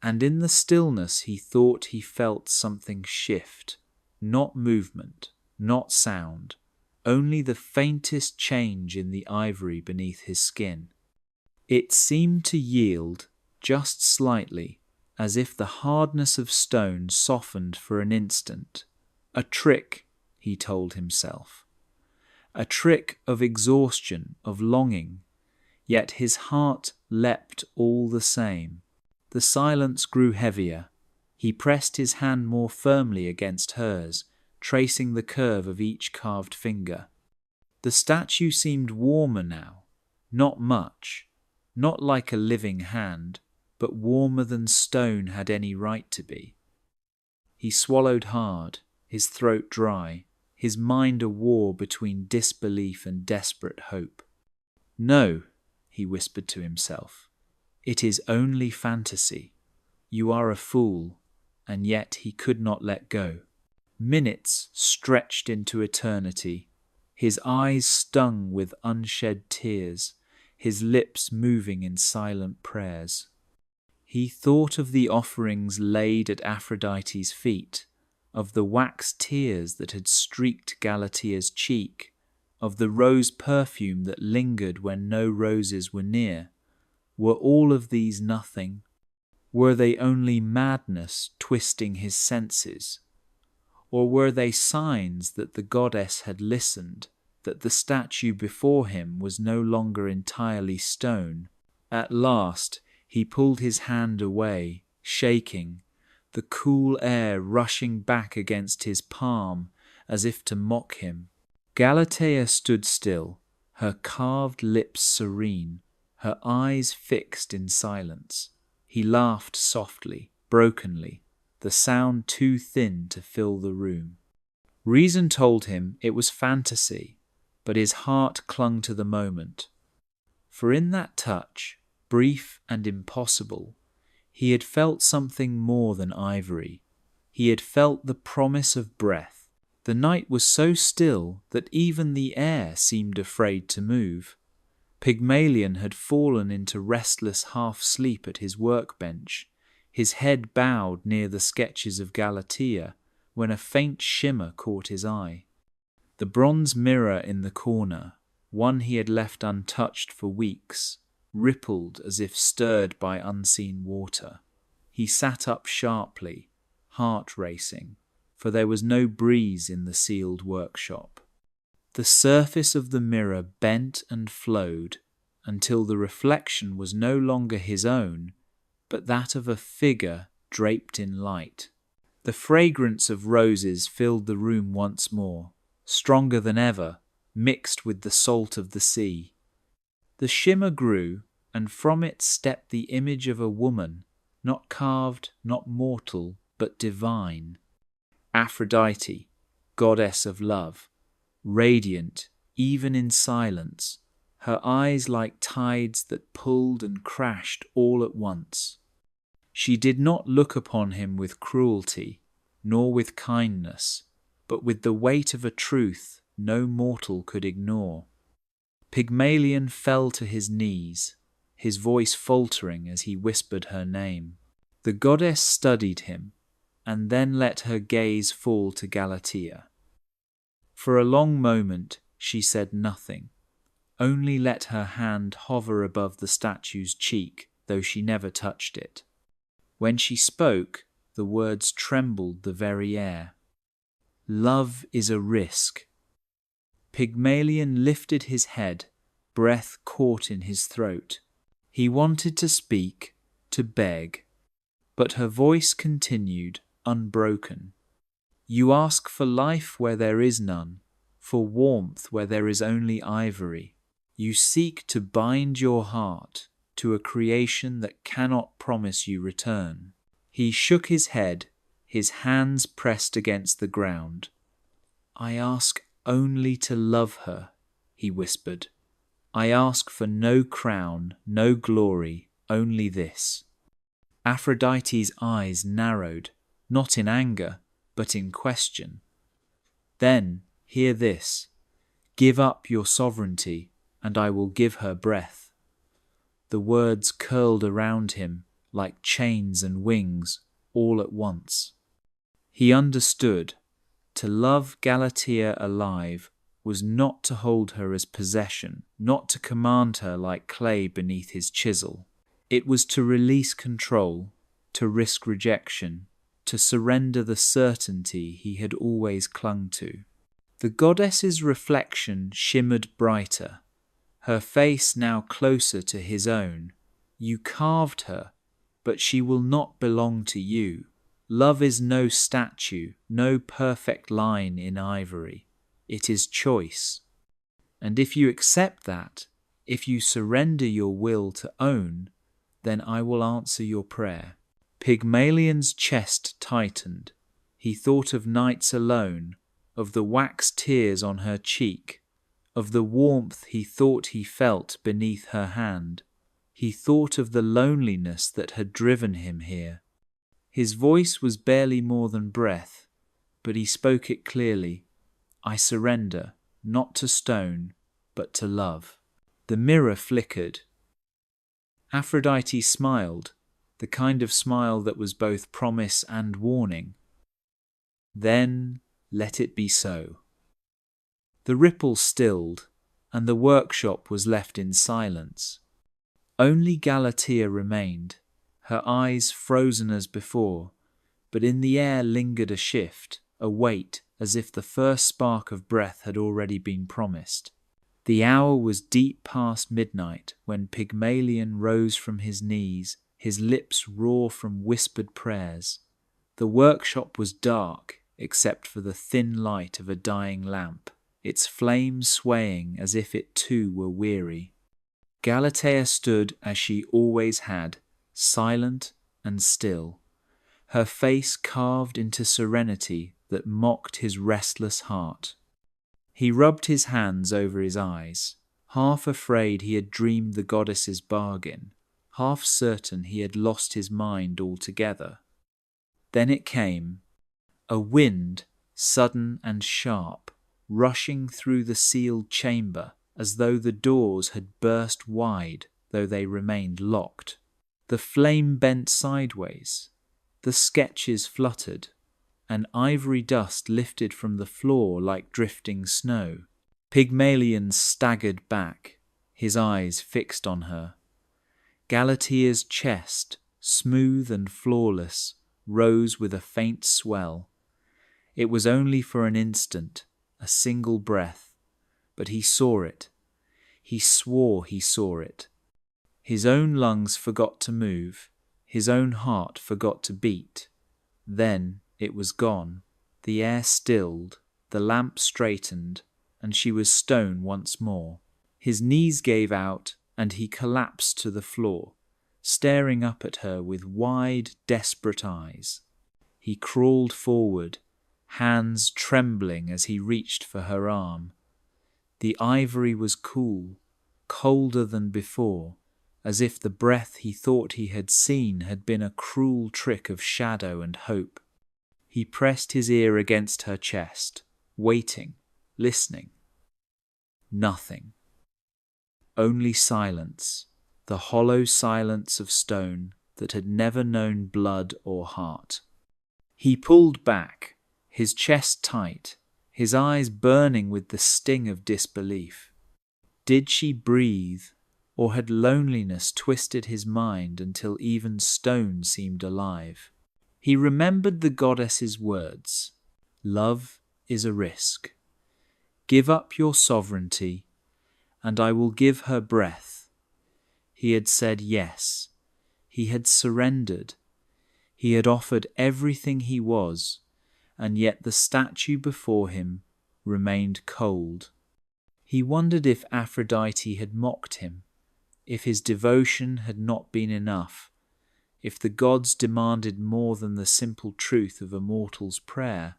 and in the stillness he thought he felt something shift, not movement, not sound, only the faintest change in the ivory beneath his skin. It seemed to yield, just slightly, as if the hardness of stone softened for an instant. A trick, he told himself. A trick of exhaustion, of longing. Yet his heart leapt all the same. The silence grew heavier. He pressed his hand more firmly against hers, tracing the curve of each carved finger. The statue seemed warmer now, not much, not like a living hand, but warmer than stone had any right to be. He swallowed hard, his throat dry, his mind a war between disbelief and desperate hope. No, he whispered to himself, it is only fantasy. You are a fool, and yet he could not let go. Minutes stretched into eternity, his eyes stung with unshed tears, his lips moving in silent prayers. He thought of the offerings laid at Aphrodite's feet, of the wax tears that had streaked Galatea's cheek, of the rose perfume that lingered when no roses were near. Were all of these nothing? Were they only madness twisting his senses? Or were they signs that the goddess had listened, that the statue before him was no longer entirely stone? At last he pulled his hand away, shaking, the cool air rushing back against his palm as if to mock him. Galatea stood still, her carved lips serene, her eyes fixed in silence. He laughed softly, brokenly, the sound too thin to fill the room. Reason told him it was fantasy, but his heart clung to the moment. For in that touch, brief and impossible, he had felt something more than ivory. He had felt the promise of breath. The night was so still that even the air seemed afraid to move. Pygmalion had fallen into restless half-sleep at his workbench, his head bowed near the sketches of Galatea, when a faint shimmer caught his eye. The bronze mirror in the corner, one he had left untouched for weeks, rippled as if stirred by unseen water. He sat up sharply, heart racing, for there was no breeze in the sealed workshop. The surface of the mirror bent and flowed until the reflection was no longer his own, but that of a figure draped in light. The fragrance of roses filled the room once more, stronger than ever, mixed with the salt of the sea. The shimmer grew, and from it stepped the image of a woman, not carved, not mortal, but divine. Aphrodite, goddess of love, radiant, even in silence, her eyes like tides that pulled and crashed all at once. She did not look upon him with cruelty, nor with kindness, but with the weight of a truth no mortal could ignore. Pygmalion fell to his knees, his voice faltering as he whispered her name. The goddess studied him, and then let her gaze fall to Galatea. For a long moment she said nothing, only let her hand hover above the statue's cheek, though she never touched it. When she spoke, the words trembled the very air. Love is a risk. Pygmalion lifted his head, breath caught in his throat. He wanted to speak, to beg, but her voice continued, unbroken. You ask for life where there is none, for warmth where there is only ivory. You seek to bind your heart to a creation that cannot promise you return. He shook his head, his hands pressed against the ground. I ask only to love her, he whispered. I ask for no crown, no glory, only this. Aphrodite's eyes narrowed, not in anger, but in question. Then, hear this. Give up your sovereignty, and I will give her breath. The words curled around him like chains and wings, all at once. He understood. To love Galatea alive was not to hold her as possession, not to command her like clay beneath his chisel. It was to release control, to risk rejection, to surrender the certainty he had always clung to. The goddess's reflection shimmered brighter, her face now closer to his own. You carved her, but she will not belong to you. Love is no statue, no perfect line in ivory. It is choice. And if you accept that, if you surrender your will to own, then I will answer your prayer. Pygmalion's chest tightened. He thought of nights alone, of the wax tears on her cheek, of the warmth he thought he felt beneath her hand. He thought of the loneliness that had driven him here. His voice was barely more than breath, but he spoke it clearly. I surrender, not to stone, but to love. The mirror flickered. Aphrodite smiled, the kind of smile that was both promise and warning. Then let it be so. The ripple stilled, and the workshop was left in silence. Only Galatea remained, her eyes frozen as before, but in the air lingered a shift, a weight, as if the first spark of breath had already been promised. The hour was deep past midnight when Pygmalion rose from his knees, his lips raw from whispered prayers. The workshop was dark, except for the thin light of a dying lamp, its flame swaying as if it too were weary. Galatea stood as she always had, silent and still, her face carved into serenity that mocked his restless heart. He rubbed his hands over his eyes, half afraid he had dreamed the goddess's bargain, half certain he had lost his mind altogether. Then it came, a wind, sudden and sharp, rushing through the sealed chamber, as though the doors had burst wide, though they remained locked. The flame bent sideways, the sketches fluttered, and ivory dust lifted from the floor like drifting snow. Pygmalion staggered back, his eyes fixed on her. Galatea's chest, smooth and flawless, rose with a faint swell. It was only for an instant, a single breath, but he saw it. He swore he saw it. His own lungs forgot to move, his own heart forgot to beat. Then it was gone. The air stilled, the lamp straightened, and she was stone once more. His knees gave out, and he collapsed to the floor, staring up at her with wide, desperate eyes. He crawled forward, hands trembling as he reached for her arm. The ivory was cool, colder than before, as if the breath he thought he had seen had been a cruel trick of shadow and hope. He pressed his ear against her chest, waiting, listening. Nothing. Only silence, the hollow silence of stone that had never known blood or heart. He pulled back, his chest tight, his eyes burning with the sting of disbelief. Did she breathe, or had loneliness twisted his mind until even stone seemed alive? He remembered the goddess's words. Love is a risk. Give up your sovereignty, and I will give her breath. He had said yes. He had surrendered. He had offered everything he was, and yet the statue before him remained cold. He wondered if Aphrodite had mocked him, if his devotion had not been enough, if the gods demanded more than the simple truth of a mortal's prayer.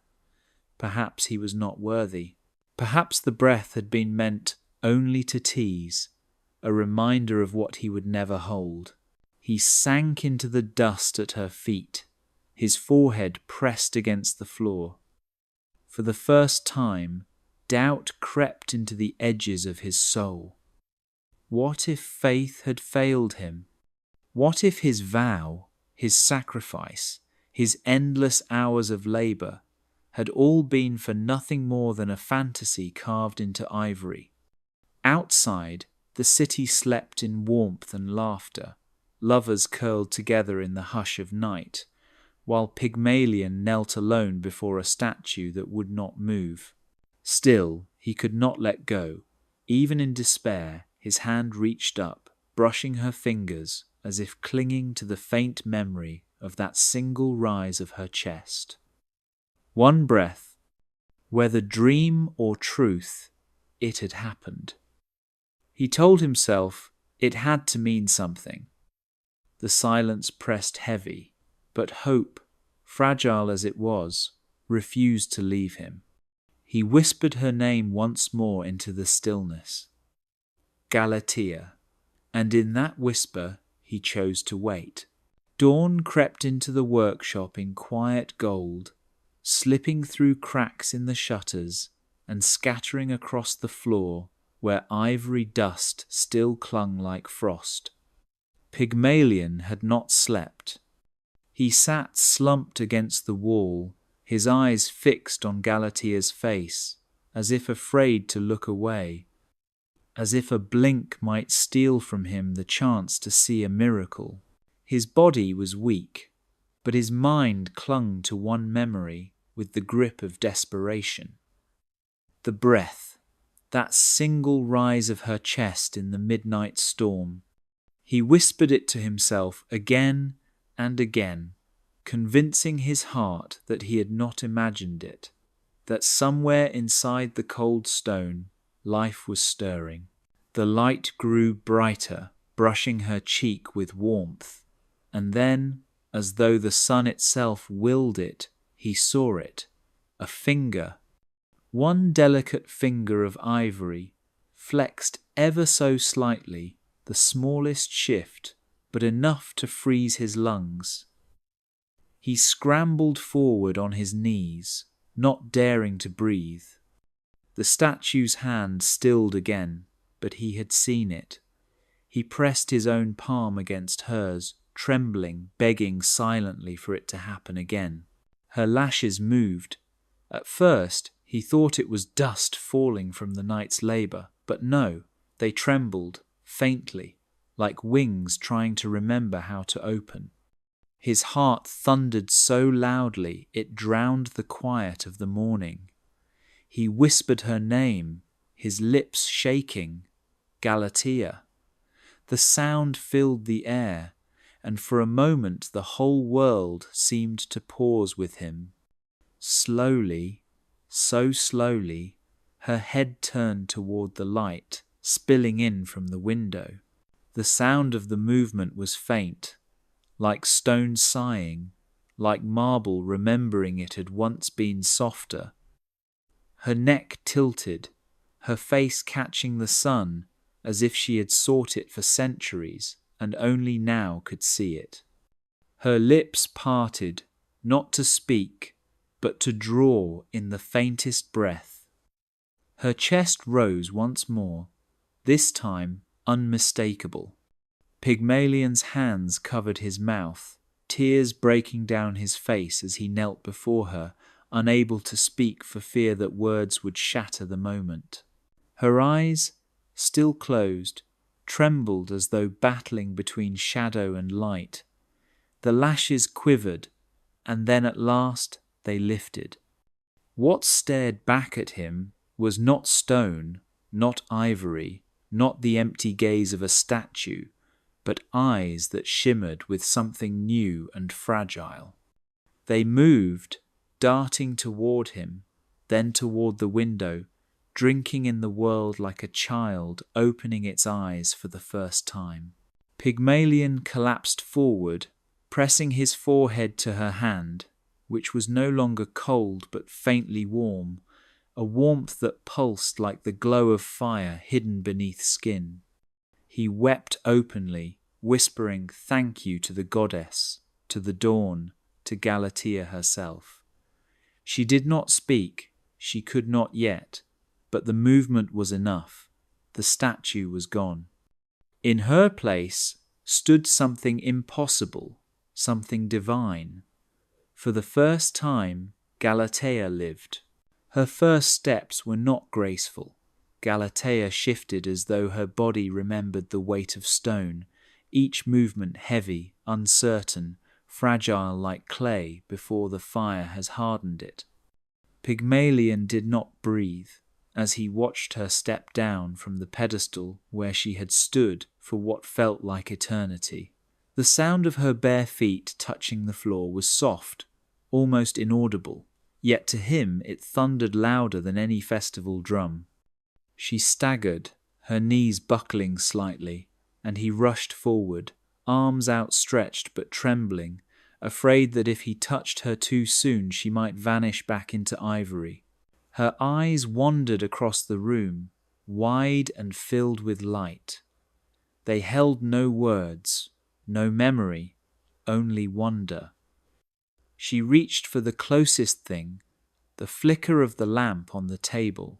Perhaps he was not worthy. Perhaps the breath had been meant only to tease, a reminder of what he would never hold. He sank into the dust at her feet, his forehead pressed against the floor. For the first time, doubt crept into the edges of his soul. What if faith had failed him? What if his vow, his sacrifice, his endless hours of labour had all been for nothing more than a fantasy carved into ivory? Outside, the city slept in warmth and laughter, lovers curled together in the hush of night, while Pygmalion knelt alone before a statue that would not move. Still, he could not let go. Even in despair, his hand reached up, brushing her fingers as if clinging to the faint memory of that single rise of her chest. One breath, whether dream or truth, it had happened. He told himself it had to mean something. The silence pressed heavy, but hope, fragile as it was, refused to leave him. He whispered her name once more into the stillness. Galatea, and in that whisper he chose to wait. Dawn crept into the workshop in quiet gold, slipping through cracks in the shutters and scattering across the floor where ivory dust still clung like frost. Pygmalion had not slept. He sat slumped against the wall, his eyes fixed on Galatea's face, as if afraid to look away, as if a blink might steal from him the chance to see a miracle. His body was weak, but his mind clung to one memory with the grip of desperation. The breath, that single rise of her chest in the midnight storm. He whispered it to himself again and again, convincing his heart that he had not imagined it, that somewhere inside the cold stone life was stirring. The light grew brighter, brushing her cheek with warmth, and then, as though the sun itself willed it, he saw it, a finger, one delicate finger of ivory, flexed ever so slightly, the smallest shift, but enough to freeze his lungs. He scrambled forward on his knees, not daring to breathe. The statue's hand stilled again, but he had seen it. He pressed his own palm against hers, trembling, begging silently for it to happen again. Her lashes moved. At first, he thought it was dust falling from the night's labour, but no, they trembled, faintly, like wings trying to remember how to open. His heart thundered so loudly it drowned the quiet of the morning. He whispered her name, his lips shaking, Galatea. The sound filled the air, and for a moment the whole world seemed to pause with him. Slowly, so slowly, her head turned toward the light, spilling in from the window. The sound of the movement was faint, like stone sighing, like marble remembering it had once been softer. Her neck tilted, her face catching the sun as if she had sought it for centuries and only now could see it. Her lips parted, not to speak, but to draw in the faintest breath. Her chest rose once more, this time unmistakable. Pygmalion's hands covered his mouth, tears breaking down his face as he knelt before her, unable to speak for fear that words would shatter the moment. Her eyes, still closed, trembled as though battling between shadow and light. The lashes quivered, and then at last they lifted. What stared back at him was not stone, not ivory, not the empty gaze of a statue, but eyes that shimmered with something new and fragile. They moved, darting toward him, then toward the window, drinking in the world like a child opening its eyes for the first time. Pygmalion collapsed forward, pressing his forehead to her hand, which was no longer cold but faintly warm, a warmth that pulsed like the glow of fire hidden beneath skin. He wept openly, whispering thank you to the goddess, to the dawn, to Galatea herself. She did not speak, she could not yet, but the movement was enough. The statue was gone. In her place stood something impossible, something divine. For the first time, Galatea lived. Her first steps were not graceful. Galatea shifted as though her body remembered the weight of stone, each movement heavy, uncertain, fragile like clay before the fire has hardened it. Pygmalion did not breathe as he watched her step down from the pedestal where she had stood for what felt like eternity. The sound of her bare feet touching the floor was soft, almost inaudible, yet to him it thundered louder than any festival drum. She staggered, her knees buckling slightly, and he rushed forward, arms outstretched but trembling, afraid that if he touched her too soon she might vanish back into ivory. Her eyes wandered across the room, wide and filled with light. They held no words, no memory, only wonder. She reached for the closest thing, the flicker of the lamp on the table.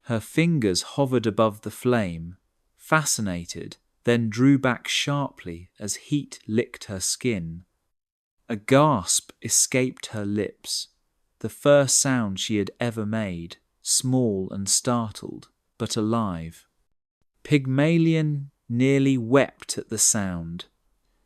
Her fingers hovered above the flame, fascinated, then drew back sharply as heat licked her skin. A gasp escaped her lips, the first sound she had ever made, small and startled, but alive. Pygmalion nearly wept at the sound.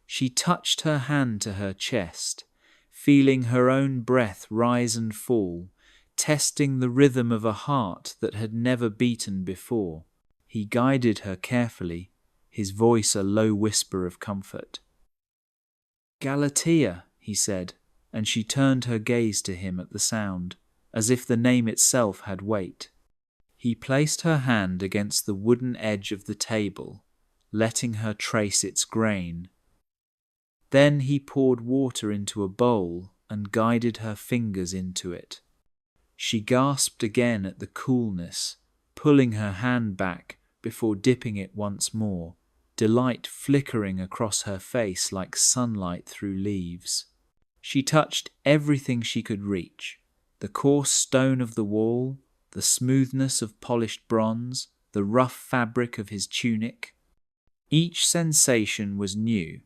She touched her hand to her chest, feeling her own breath rise and fall, testing the rhythm of a heart that had never beaten before. He guided her carefully, his voice a low whisper of comfort. "Galatea," he said, and she turned her gaze to him at the sound, as if the name itself had weight. He placed her hand against the wooden edge of the table, letting her trace its grain. Then he poured water into a bowl and guided her fingers into it. She gasped again at the coolness, pulling her hand back before dipping it once more, delight flickering across her face like sunlight through leaves. She touched everything she could reach, the coarse stone of the wall, the smoothness of polished bronze, the rough fabric of his tunic. Each sensation was new,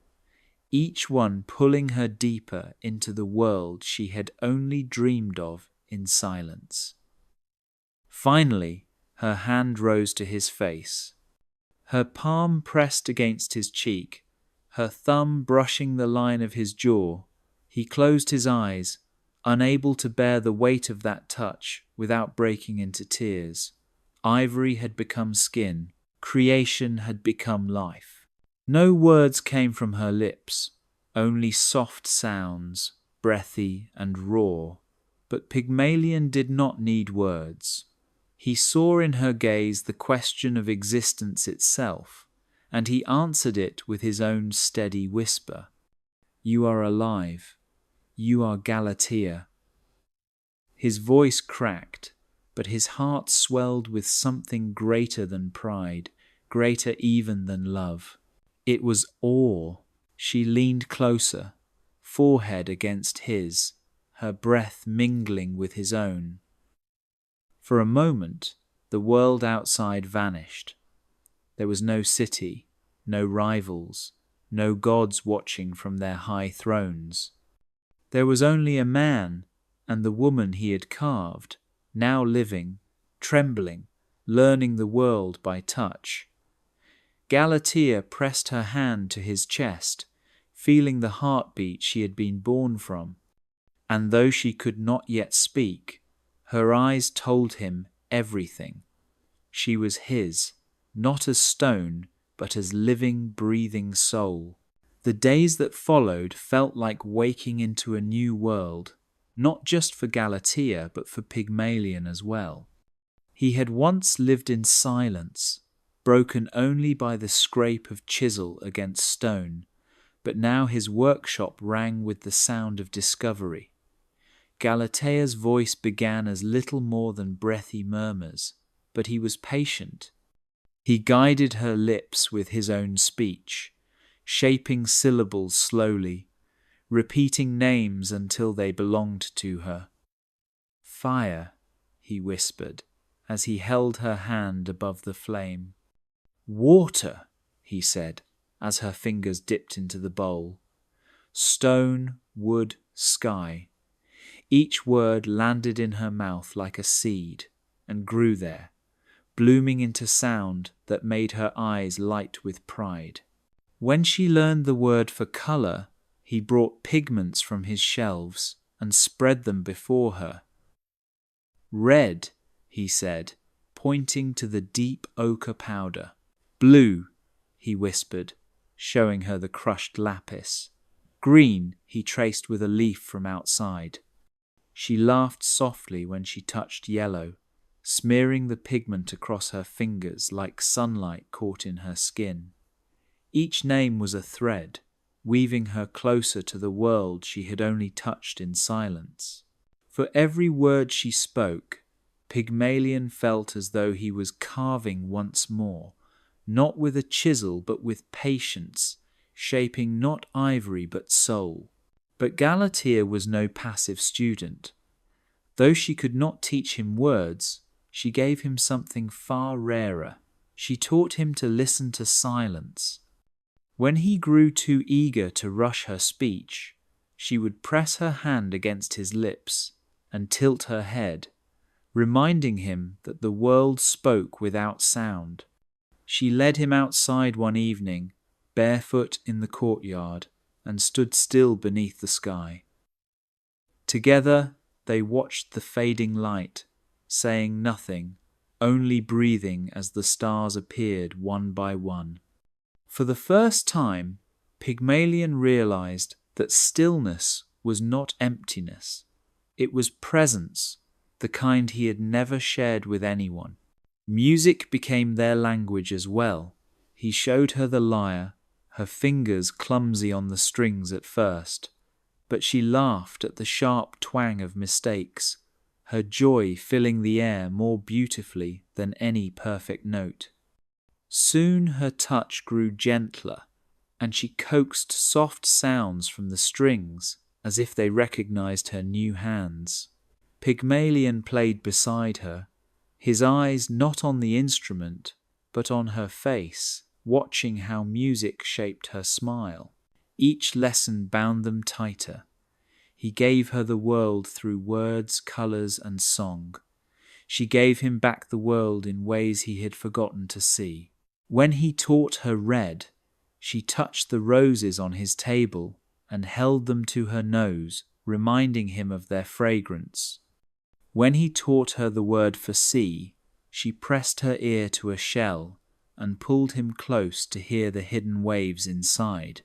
each one pulling her deeper into the world she had only dreamed of in silence. Finally, her hand rose to his face. Her palm pressed against his cheek, her thumb brushing the line of his jaw. He closed his eyes, unable to bear the weight of that touch without breaking into tears. Ivory had become skin, creation had become life. No words came from her lips, only soft sounds, breathy and raw. But Pygmalion did not need words. He saw in her gaze the question of existence itself, and he answered it with his own steady whisper. "You are alive. You are Galatea." His voice cracked, but his heart swelled with something greater than pride, greater even than love. It was awe. She leaned closer, forehead against his, her breath mingling with his own. For a moment, the world outside vanished. There was no city, no rivals, no gods watching from their high thrones. There was only a man and the woman he had carved, now living, trembling, learning the world by touch. Galatea pressed her hand to his chest, feeling the heartbeat she had been born from. And though she could not yet speak, her eyes told him everything. She was his, not as stone, but as living, breathing soul. The days that followed felt like waking into a new world, not just for Galatea, but for Pygmalion as well. He had once lived in silence, broken only by the scrape of chisel against stone, but now his workshop rang with the sound of discovery. Galatea's voice began as little more than breathy murmurs, but he was patient. He guided her lips with his own speech, shaping syllables slowly, repeating names until they belonged to her. "Fire," he whispered, as he held her hand above the flame. "Water," he said, as her fingers dipped into the bowl. "Stone, wood, sky." Each word landed in her mouth like a seed and grew there, blooming into sound that made her eyes light with pride. When she learned the word for colour, he brought pigments from his shelves and spread them before her. "Red," he said, pointing to the deep ochre powder. "Blue," he whispered, showing her the crushed lapis. "Green," he traced with a leaf from outside. She laughed softly when she touched yellow, smearing the pigment across her fingers like sunlight caught in her skin. Each name was a thread, weaving her closer to the world she had only touched in silence. For every word she spoke, Pygmalion felt as though he was carving once more, not with a chisel but with patience, shaping not ivory but soul. But Galatea was no passive student. Though she could not teach him words, she gave him something far rarer. She taught him to listen to silence. When he grew too eager to rush her speech, she would press her hand against his lips and tilt her head, reminding him that the world spoke without sound. She led him outside one evening, barefoot in the courtyard, and stood still beneath the sky. Together they watched the fading light, saying nothing, only breathing as the stars appeared one by one. For the first time, Pygmalion realized that stillness was not emptiness. It was presence, the kind he had never shared with anyone. Music became their language as well. He showed her the lyre, her fingers clumsy on the strings at first, but she laughed at the sharp twang of mistakes, her joy filling the air more beautifully than any perfect note. Soon her touch grew gentler, and she coaxed soft sounds from the strings as if they recognized her new hands. Pygmalion played beside her, his eyes not on the instrument, but on her face, watching how music shaped her smile. Each lesson bound them tighter. He gave her the world through words, colours, and song. She gave him back the world in ways he had forgotten to see. When he taught her red, she touched the roses on his table and held them to her nose, reminding him of their fragrance. When he taught her the word for sea, she pressed her ear to a shell and pulled him close to hear the hidden waves inside.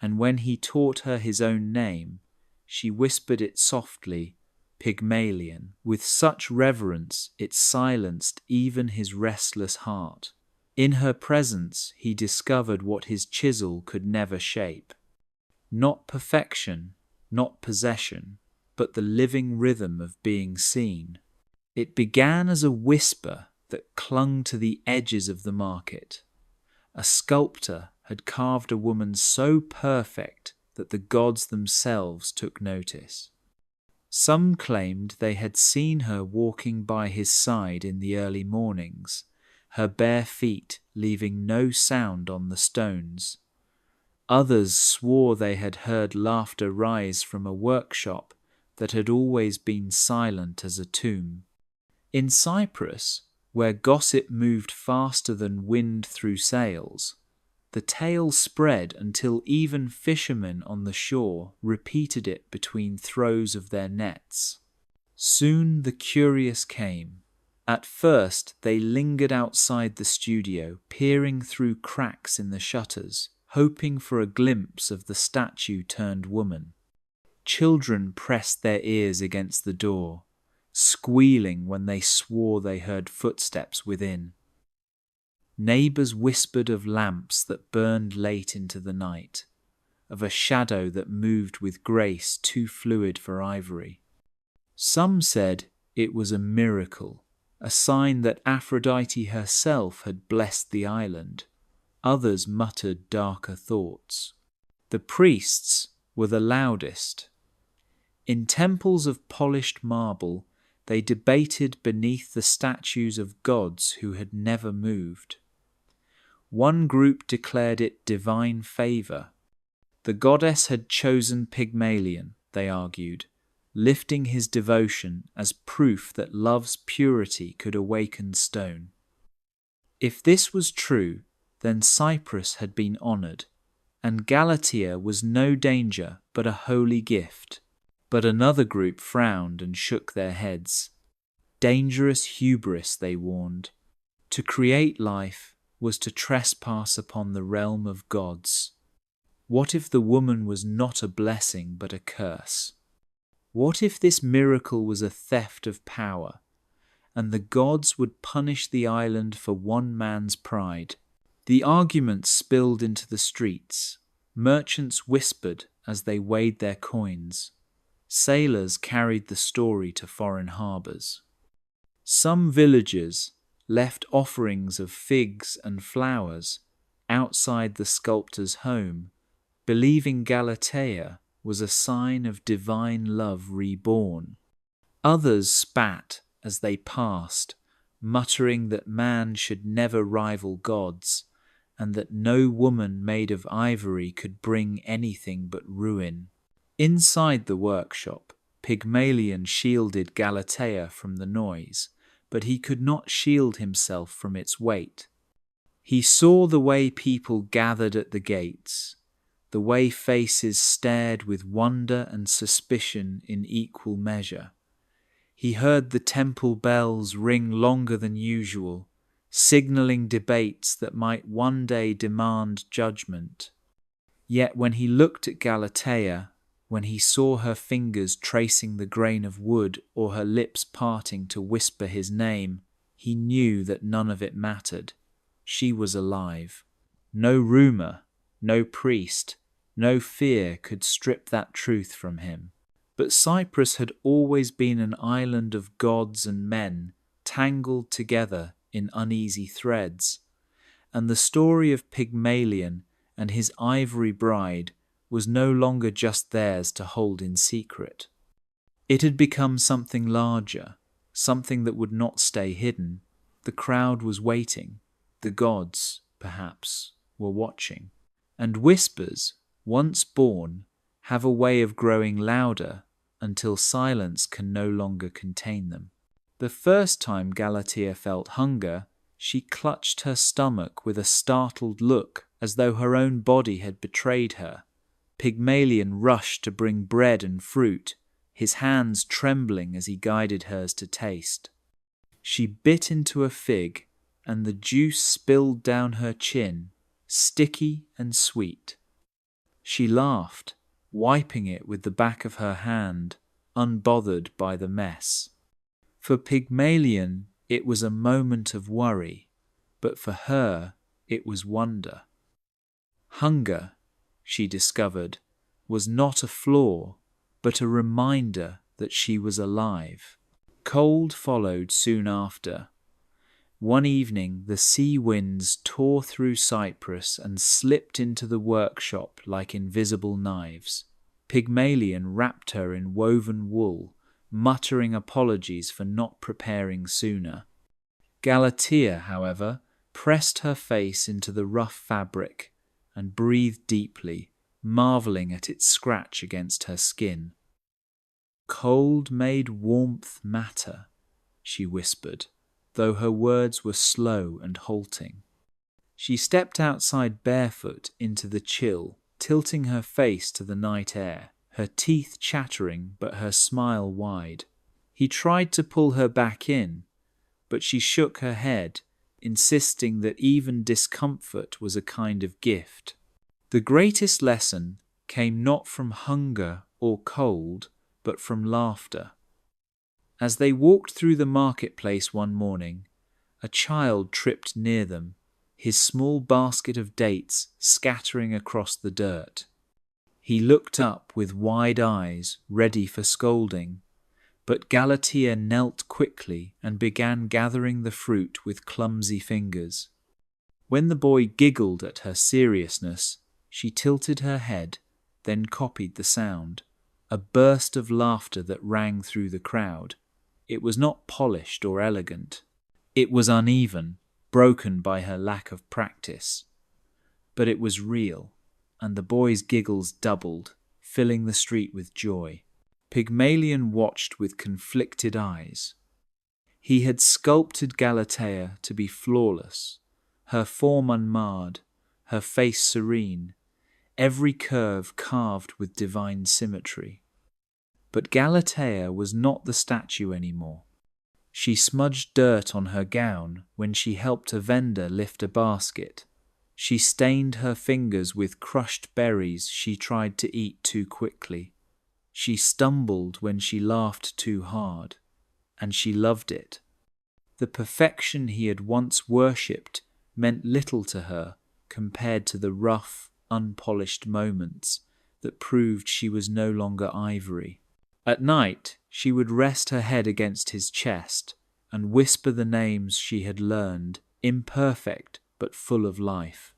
And when he taught her his own name, she whispered it softly, Pygmalion, with such reverence it silenced even his restless heart. In her presence he discovered what his chisel could never shape. Not perfection, not possession, but the living rhythm of being seen. It began as a whisper that clung to the edges of the market. A sculptor had carved a woman so perfect that the gods themselves took notice. Some claimed they had seen her walking by his side in the early mornings, her bare feet leaving no sound on the stones. Others swore they had heard laughter rise from a workshop that had always been silent as a tomb. In Cyprus, where gossip moved faster than wind through sails, the tale spread until even fishermen on the shore repeated it between throws of their nets. Soon the curious came. At first, they lingered outside the studio, peering through cracks in the shutters, hoping for a glimpse of the statue-turned-woman. Children pressed their ears against the door, squealing when they swore they heard footsteps within. Neighbours whispered of lamps that burned late into the night, of a shadow that moved with grace too fluid for ivory. Some said it was a miracle, a sign that Aphrodite herself had blessed the island. Others muttered darker thoughts. The priests were the loudest. In temples of polished marble, they debated beneath the statues of gods who had never moved. One group declared it divine favour. The goddess had chosen Pygmalion, they argued, lifting his devotion as proof that love's purity could awaken stone. If this was true, then Cyprus had been honoured, and Galatea was no danger but a holy gift. But another group frowned and shook their heads. Dangerous hubris, they warned. To create life was to trespass upon the realm of gods. What if the woman was not a blessing but a curse? What if this miracle was a theft of power, and the gods would punish the island for one man's pride? The argument spilled into the streets. Merchants whispered as they weighed their coins. Sailors carried the story to foreign harbours. Some villagers left offerings of figs and flowers outside the sculptor's home, believing Galatea was a sign of divine love reborn. Others spat as they passed, muttering that man should never rival gods, and that no woman made of ivory could bring anything but ruin. Inside the workshop, Pygmalion shielded Galatea from the noise, but he could not shield himself from its weight. He saw the way people gathered at the gates, the way faces stared with wonder and suspicion in equal measure. He heard the temple bells ring longer than usual, signalling debates that might one day demand judgment. Yet when he looked at Galatea, when he saw her fingers tracing the grain of wood or her lips parting to whisper his name, he knew that none of it mattered. She was alive. No rumour, no priest, no fear could strip that truth from him. But Cyprus had always been an island of gods and men, tangled together in uneasy threads, and the story of Pygmalion and his ivory bride was no longer just theirs to hold in secret. It had become something larger, something that would not stay hidden. The crowd was waiting. The gods, perhaps, were watching. And whispers, once born, have a way of growing louder until silence can no longer contain them. The first time Galatea felt hunger, she clutched her stomach with a startled look, as though her own body had betrayed her. Pygmalion rushed to bring bread and fruit, his hands trembling as he guided hers to taste. She bit into a fig, and the juice spilled down her chin, sticky and sweet. She laughed, wiping it with the back of her hand, unbothered by the mess. For Pygmalion, it was a moment of worry, but for her, it was wonder. Hunger, she discovered, was not a flaw, but a reminder that she was alive. Cold followed soon after. One evening, the sea winds tore through Cyprus and slipped into the workshop like invisible knives. Pygmalion wrapped her in woven wool, muttering apologies for not preparing sooner. Galatea, however, pressed her face into the rough fabric and breathed deeply, marvelling at its scratch against her skin. "Cold made warmth matter," she whispered, though her words were slow and halting. She stepped outside barefoot into the chill, tilting her face to the night air, her teeth chattering but her smile wide. He tried to pull her back in, but she shook her head, insisting that even discomfort was a kind of gift. The greatest lesson came not from hunger or cold, but from laughter. As they walked through the marketplace one morning, a child tripped near them, his small basket of dates scattering across the dirt. He looked up with wide eyes, ready for scolding, but Galatea knelt quickly and began gathering the fruit with clumsy fingers. When the boy giggled at her seriousness, she tilted her head, then copied the sound, a burst of laughter that rang through the crowd. It was not polished or elegant. It was uneven, broken by her lack of practice. But it was real, and the boy's giggles doubled, filling the street with joy. Pygmalion watched with conflicted eyes. He had sculpted Galatea to be flawless, her form unmarred, her face serene, every curve carved with divine symmetry. But Galatea was not the statue anymore. She smudged dirt on her gown when she helped a vendor lift a basket. She stained her fingers with crushed berries she tried to eat too quickly. She stumbled when she laughed too hard, and she loved it. The perfection he had once worshipped meant little to her compared to the rough, unpolished moments that proved she was no longer ivory. At night, she would rest her head against his chest and whisper the names she had learned, imperfect but full of life.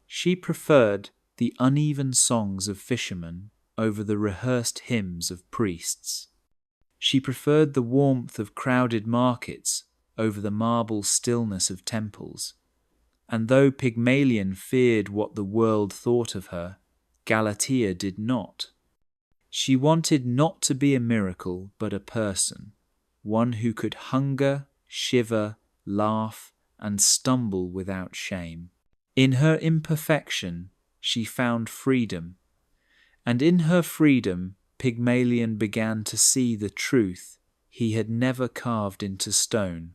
She preferred the uneven songs of fishermen over the rehearsed hymns of priests. She preferred the warmth of crowded markets over the marble stillness of temples. And though Pygmalion feared what the world thought of her, Galatea did not. She wanted not to be a miracle, but a person, one who could hunger, shiver, laugh, and stumble without shame. In her imperfection, she found freedom, and in her freedom, Pygmalion began to see the truth he had never carved into stone.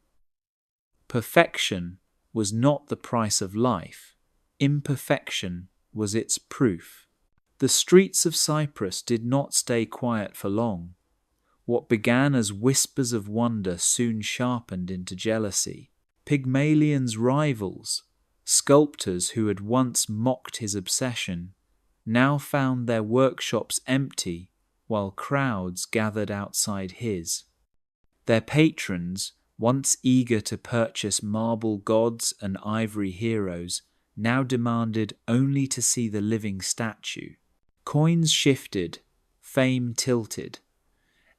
Perfection was not the price of life. Imperfection was its proof. The streets of Cyprus did not stay quiet for long. What began as whispers of wonder soon sharpened into jealousy. Pygmalion's rivals, sculptors who had once mocked his obsession, now found their workshops empty while crowds gathered outside his. Their patrons, once eager to purchase marble gods and ivory heroes, now demanded only to see the living statue. Coins shifted, fame tilted,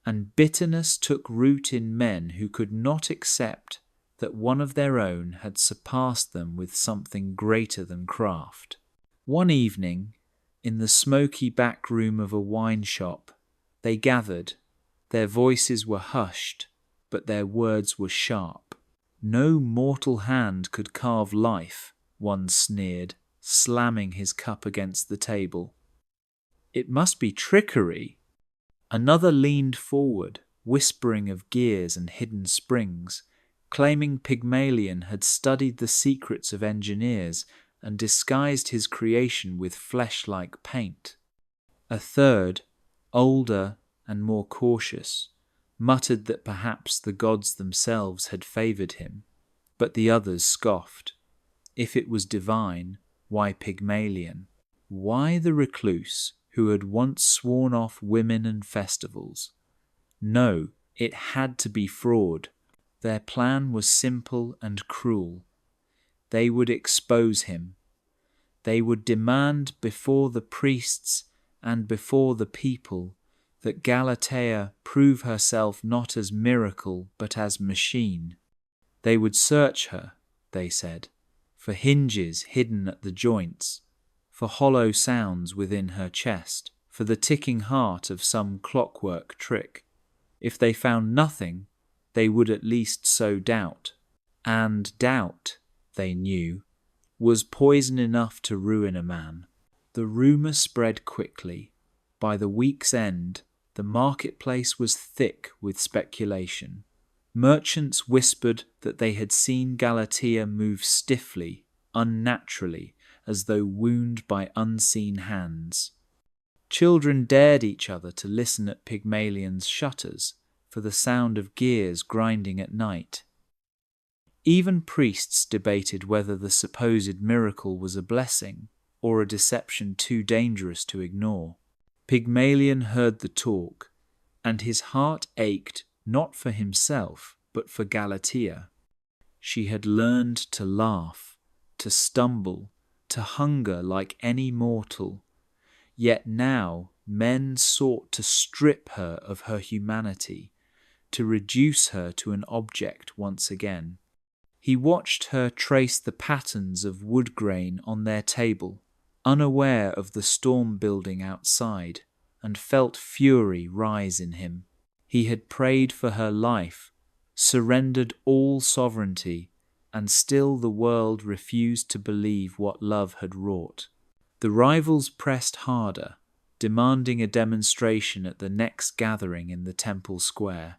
and bitterness took root in men who could not accept that one of their own had surpassed them with something greater than craft. One evening, in the smoky back room of a wine shop, they gathered. Their voices were hushed, but their words were sharp. No mortal hand could carve life, one sneered, slamming his cup against the table. It must be trickery. Another leaned forward, whispering of gears and hidden springs, claiming Pygmalion had studied the secrets of engineers and disguised his creation with flesh-like paint. A third, older and more cautious, muttered that perhaps the gods themselves had favoured him, but the others scoffed. If it was divine, why Pygmalion? Why the recluse who had once sworn off women and festivals? No, it had to be fraud. Their plan was simple and cruel. They would expose him. They would demand before the priests and before the people that Galatea prove herself not as miracle but as machine. They would search her, they said, for hinges hidden at the joints, for hollow sounds within her chest, for the ticking heart of some clockwork trick. If they found nothing, they would at least sow doubt. And doubt, they knew, was poison enough to ruin a man. The rumour spread quickly. By the week's end, the marketplace was thick with speculation. Merchants whispered that they had seen Galatea move stiffly, unnaturally, as though wounded by unseen hands. Children dared each other to listen at Pygmalion's shutters for the sound of gears grinding at night. Even priests debated whether the supposed miracle was a blessing or a deception too dangerous to ignore. Pygmalion heard the talk, and his heart ached not for himself, but for Galatea. She had learned to laugh, to stumble, to hunger like any mortal. Yet now men sought to strip her of her humanity, to reduce her to an object once again. He watched her trace the patterns of wood grain on their table, unaware of the storm building outside, and felt fury rise in him. He had prayed for her life, surrendered all sovereignty, and still the world refused to believe what love had wrought. The rivals pressed harder, demanding a demonstration at the next gathering in the temple square.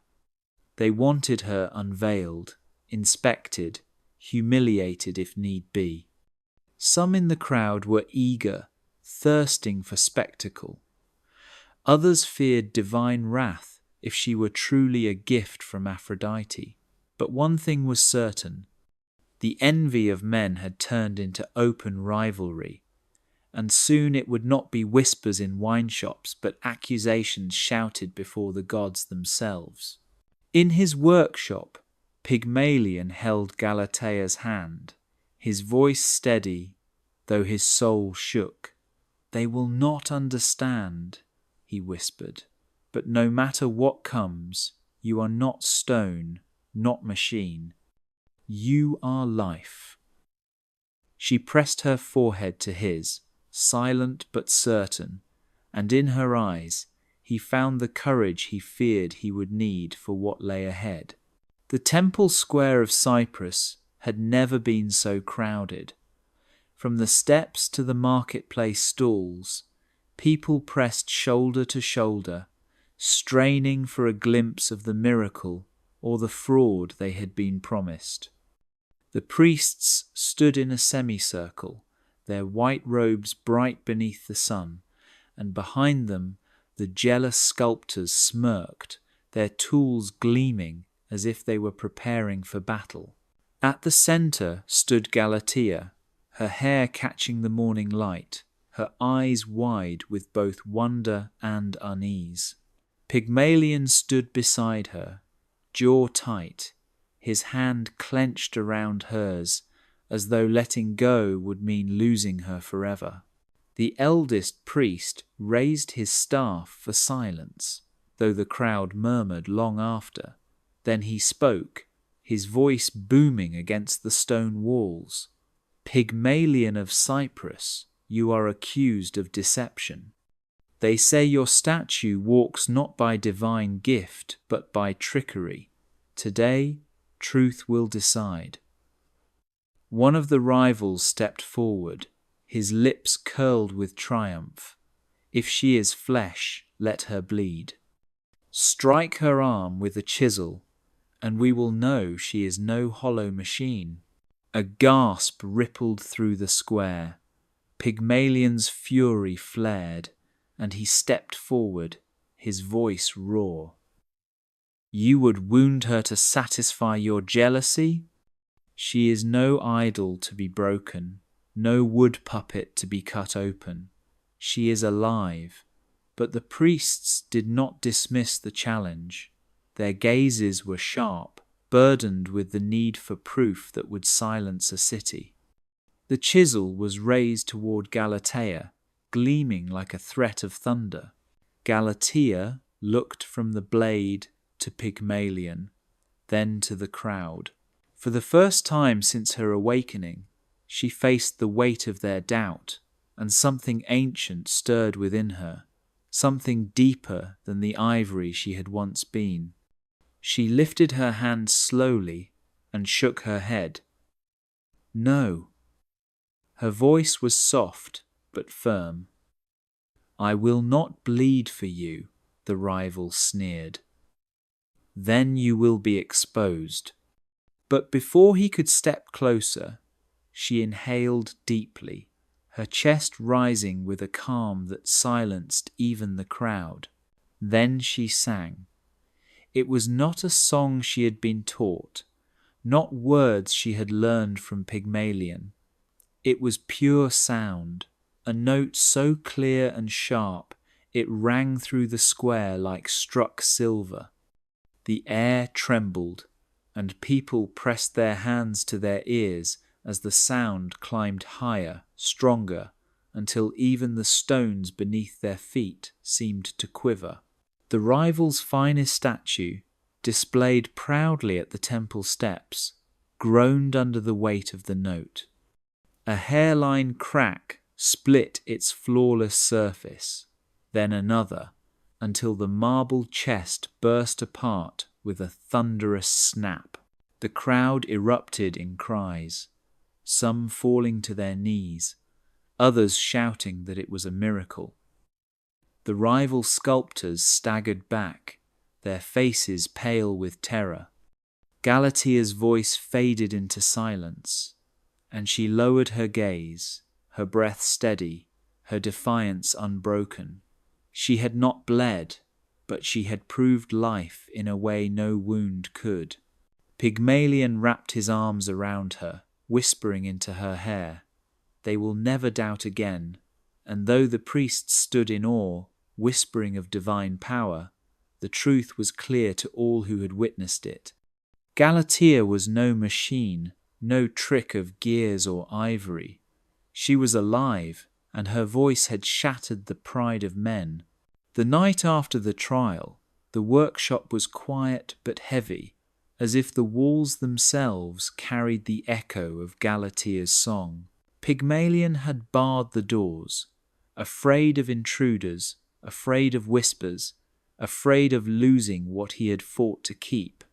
They wanted her unveiled, inspected, humiliated if need be. Some in the crowd were eager, thirsting for spectacle. Others feared divine wrath if she were truly a gift from Aphrodite. But one thing was certain: the envy of men had turned into open rivalry, and soon it would not be whispers in wine shops, but accusations shouted before the gods themselves. In his workshop, Pygmalion held Galatea's hand, his voice steady, though his soul shook. "They will not understand," he whispered, "but no matter what comes, you are not stone, not machine. You are life." She pressed her forehead to his, silent but certain, and in her eyes he found the courage he feared he would need for what lay ahead. The temple square of Cyprus had never been so crowded. From the steps to the marketplace stalls, people pressed shoulder to shoulder, straining for a glimpse of the miracle or the fraud they had been promised. The priests stood in a semicircle, their white robes bright beneath the sun, and behind them the jealous sculptors smirked, their tools gleaming as if they were preparing for battle. At the centre stood Galatea, her hair catching the morning light, her eyes wide with both wonder and unease. Pygmalion stood beside her, jaw tight, his hand clenched around hers, as though letting go would mean losing her forever. The eldest priest raised his staff for silence, though the crowd murmured long after. Then he spoke, his voice booming against the stone walls. "Pygmalion of Cyprus, you are accused of deception. They say your statue walks not by divine gift, but by trickery. Today, truth will decide." One of the rivals stepped forward, his lips curled with triumph. "If she is flesh, let her bleed. Strike her arm with a chisel, and we will know she is no hollow machine." A gasp rippled through the square. Pygmalion's fury flared, and he stepped forward, his voice raw. "You would wound her to satisfy your jealousy? She is no idol to be broken, no wood puppet to be cut open. She is alive." But the priests did not dismiss the challenge. Their gazes were sharp, burdened with the need for proof that would silence a city. The chisel was raised toward Galatea, gleaming like a threat of thunder. Galatea looked from the blade to Pygmalion, then to the crowd. For the first time since her awakening, she faced the weight of their doubt, and something ancient stirred within her, something deeper than the ivory she had once been. She lifted her hand slowly and shook her head. "No." Her voice was soft but firm. "I will not bleed for you," the rival sneered. then you will be exposed." But before he could step closer, she inhaled deeply, her chest rising with a calm that silenced even the crowd. Then she sang. It was not a song she had been taught, not words she had learned from Pygmalion. It was pure sound, a note so clear and sharp it rang through the square like struck silver. The air trembled, and people pressed their hands to their ears as the sound climbed higher, stronger, until even the stones beneath their feet seemed to quiver. The rival's finest statue, displayed proudly at the temple steps, groaned under the weight of the note. A hairline crack split its flawless surface, then another, until the marble chest burst apart with a thunderous snap. The crowd erupted in cries, some falling to their knees, others shouting that it was a miracle. The rival sculptors staggered back, their faces pale with terror. Galatea's voice faded into silence, and she lowered her gaze, her breath steady, her defiance unbroken. She had not bled, but she had proved life in a way no wound could. Pygmalion wrapped his arms around her, whispering into her hair, "They will never doubt again," and though the priests stood in awe, whispering of divine power, the truth was clear to all who had witnessed it. Galatea was no machine, no trick of gears or ivory. She was alive, and her voice had shattered the pride of men. The night after the trial, the workshop was quiet but heavy, as if the walls themselves carried the echo of Galatea's song. Pygmalion had barred the doors, afraid of intruders, afraid of whispers, afraid of losing what he had fought to keep.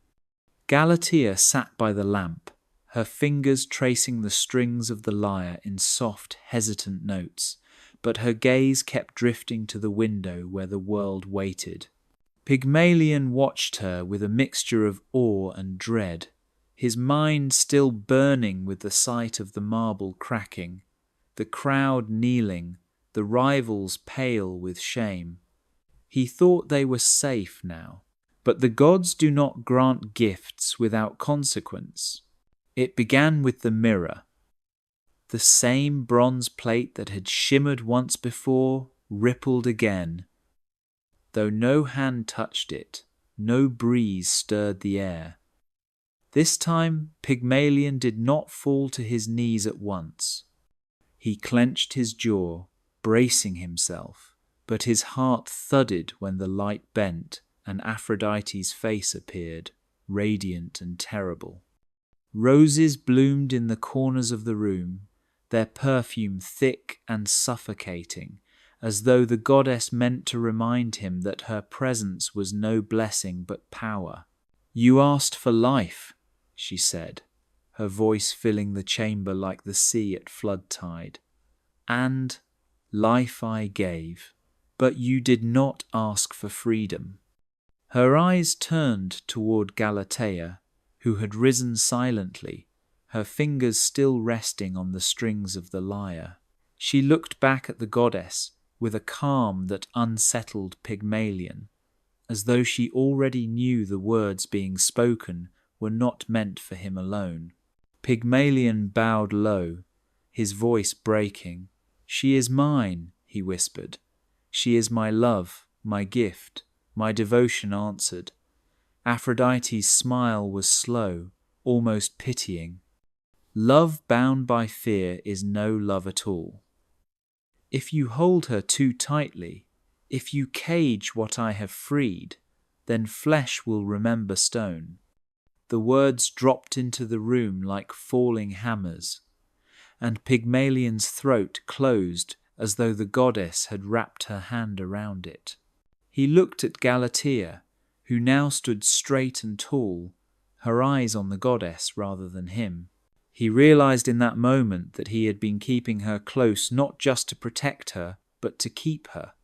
Galatea sat by the lamp, her fingers tracing the strings of the lyre in soft, hesitant notes, but her gaze kept drifting to the window where the world waited. Pygmalion watched her with a mixture of awe and dread, his mind still burning with the sight of the marble cracking, the crowd kneeling, the rivals pale with shame. He thought they were safe now, but the gods do not grant gifts without consequence. It began with the mirror. The same bronze plate that had shimmered once before rippled again. Though no hand touched it, no breeze stirred the air. This time Pygmalion did not fall to his knees at once. He clenched his jaw, bracing himself, but his heart thudded when the light bent and Aphrodite's face appeared, radiant and terrible. Roses bloomed in the corners of the room, their perfume thick and suffocating, as though the goddess meant to remind him that her presence was no blessing but power. "You asked for life," she said, her voice filling the chamber like the sea at flood tide. "And life I gave, but you did not ask for freedom." Her eyes turned toward Galatea, who had risen silently, her fingers still resting on the strings of the lyre. She looked back at the goddess with a calm that unsettled Pygmalion, as though she already knew the words being spoken were not meant for him alone. Pygmalion bowed low, his voice breaking. "She is mine," he whispered. "She is my love, my gift, my devotion answered." Aphrodite's smile was slow, almost pitying. "Love bound by fear is no love at all. If you hold her too tightly, if you cage what I have freed, then flesh will remember stone." The words dropped into the room like falling hammers, and Pygmalion's throat closed as though the goddess had wrapped her hand around it. He looked at Galatea, who now stood straight and tall, her eyes on the goddess rather than him. He realized in that moment that he had been keeping her close not just to protect her, but to keep her,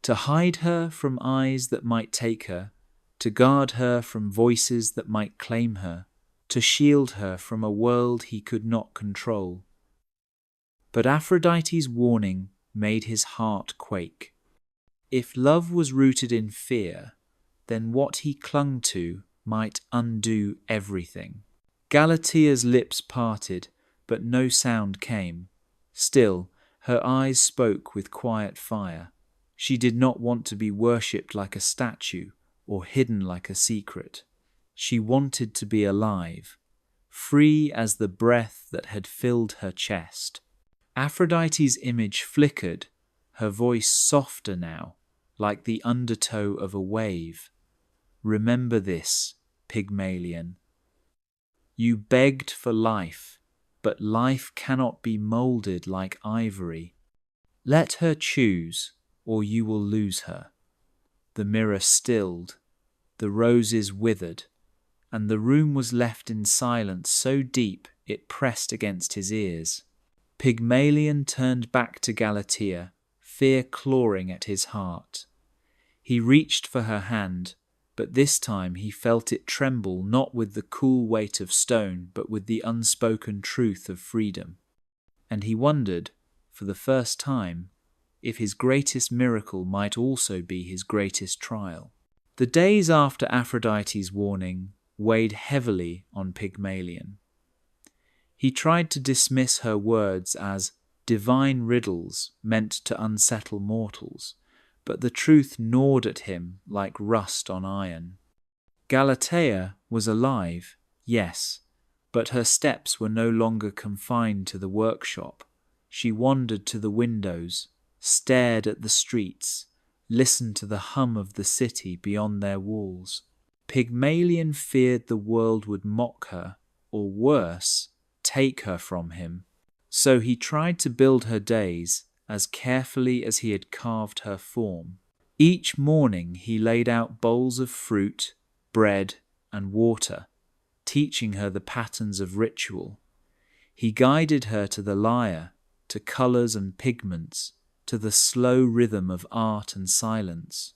to hide her from eyes that might take her, to guard her from voices that might claim her, to shield her from a world he could not control. But Aphrodite's warning made his heart quake. If love was rooted in fear, then what he clung to might undo everything. Galatea's lips parted, but no sound came. Still, her eyes spoke with quiet fire. She did not want to be worshipped like a statue or hidden like a secret. She wanted to be alive, free as the breath that had filled her chest. Aphrodite's image flickered, her voice softer now, like the undertow of a wave. Remember this, Pygmalion. You begged for life, but life cannot be moulded like ivory. Let her choose, or you will lose her. The mirror stilled, the roses withered, and the room was left in silence so deep it pressed against his ears. Pygmalion turned back to Galatea, fear clawing at his heart. He reached for her hand, but this time he felt it tremble not with the cool weight of stone, but with the unspoken truth of freedom. And he wondered, for the first time, if his greatest miracle might also be his greatest trial. The days after Aphrodite's warning weighed heavily on Pygmalion. He tried to dismiss her words as divine riddles meant to unsettle mortals, but the truth gnawed at him like rust on iron. Galatea was alive, yes, but her steps were no longer confined to the workshop. She wandered to the windows, stared at the streets, listened to the hum of the city beyond their walls. Pygmalion feared the world would mock her, or worse, take her from him. So he tried to build her days as carefully as he had carved her form. Each morning he laid out bowls of fruit, bread, and water, teaching her the patterns of ritual. He guided her to the lyre, to colours and pigments, to the slow rhythm of art and silence.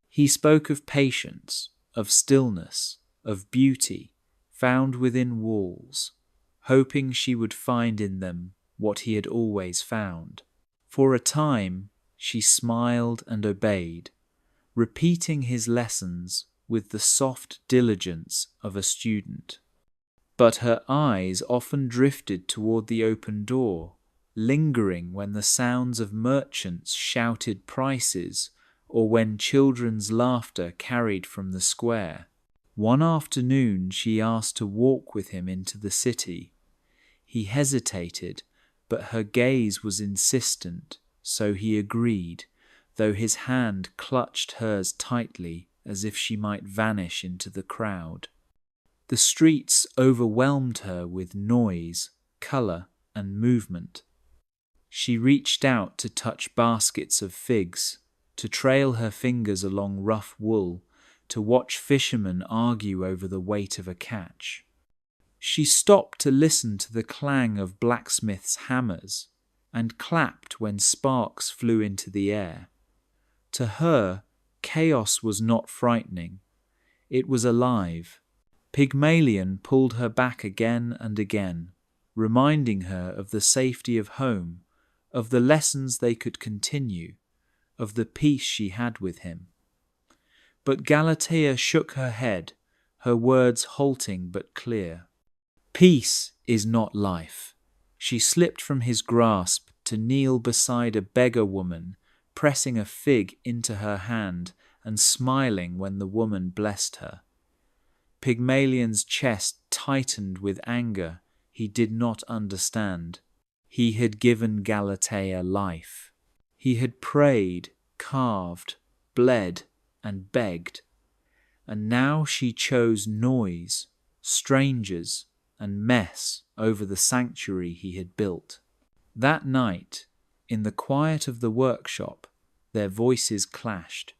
He spoke of patience, of stillness, of beauty, found within walls, hoping she would find in them what he had always found. For a time, she smiled and obeyed, repeating his lessons with the soft diligence of a student. But her eyes often drifted toward the open door, lingering when the sounds of merchants shouted prices or when children's laughter carried from the square. One afternoon she asked to walk with him into the city. He hesitated, but her gaze was insistent, so he agreed, though his hand clutched hers tightly as if she might vanish into the crowd. The streets overwhelmed her with noise, colour, and movement. She reached out to touch baskets of figs, to trail her fingers along rough wool, to watch fishermen argue over the weight of a catch. She stopped to listen to the clang of blacksmiths' hammers and clapped when sparks flew into the air. To her, chaos was not frightening. It was alive. Pygmalion pulled her back again and again, reminding her of the safety of home, of the lessons they could continue, of the peace she had with him. But Galatea shook her head, her words halting but clear. Peace is not life. She slipped from his grasp to kneel beside a beggar woman, pressing a fig into her hand and smiling when the woman blessed her. Pygmalion's chest tightened with anger he did not understand. He had given Galatea life. He had prayed, carved, bled, and begged. And now she chose noise, strangers, and mess over the sanctuary he had built. That night, in the quiet of the workshop, their voices clashed.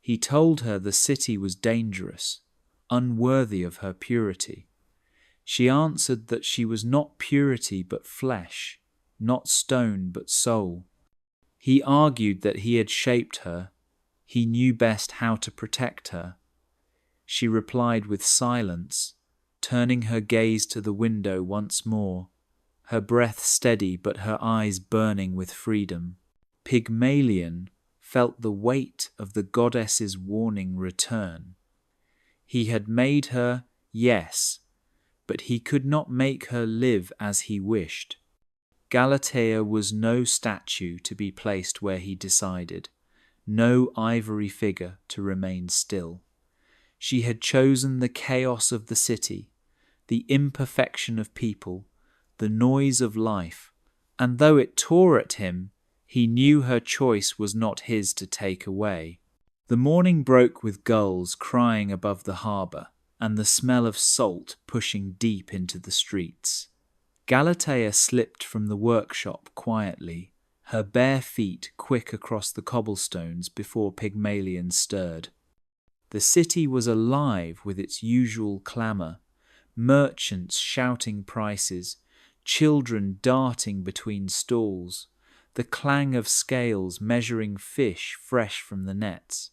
He told her the city was dangerous, unworthy of her purity. She answered that she was not purity but flesh, not stone but soul. He argued that he had shaped her. He knew best how to protect her. She replied with silence, turning her gaze to the window once more, her breath steady but her eyes burning with freedom. Pygmalion felt the weight of the goddess's warning return. He had made her, yes, but he could not make her live as he wished. Galatea was no statue to be placed where he decided, no ivory figure to remain still. She had chosen the chaos of the city, the imperfection of people, the noise of life, and though it tore at him, he knew her choice was not his to take away. The morning broke with gulls crying above the harbour, and the smell of salt pushing deep into the streets. Galatea slipped from the workshop quietly, her bare feet quick across the cobblestones before Pygmalion stirred. The city was alive with its usual clamour, merchants shouting prices, children darting between stalls, the clang of scales measuring fish fresh from the nets.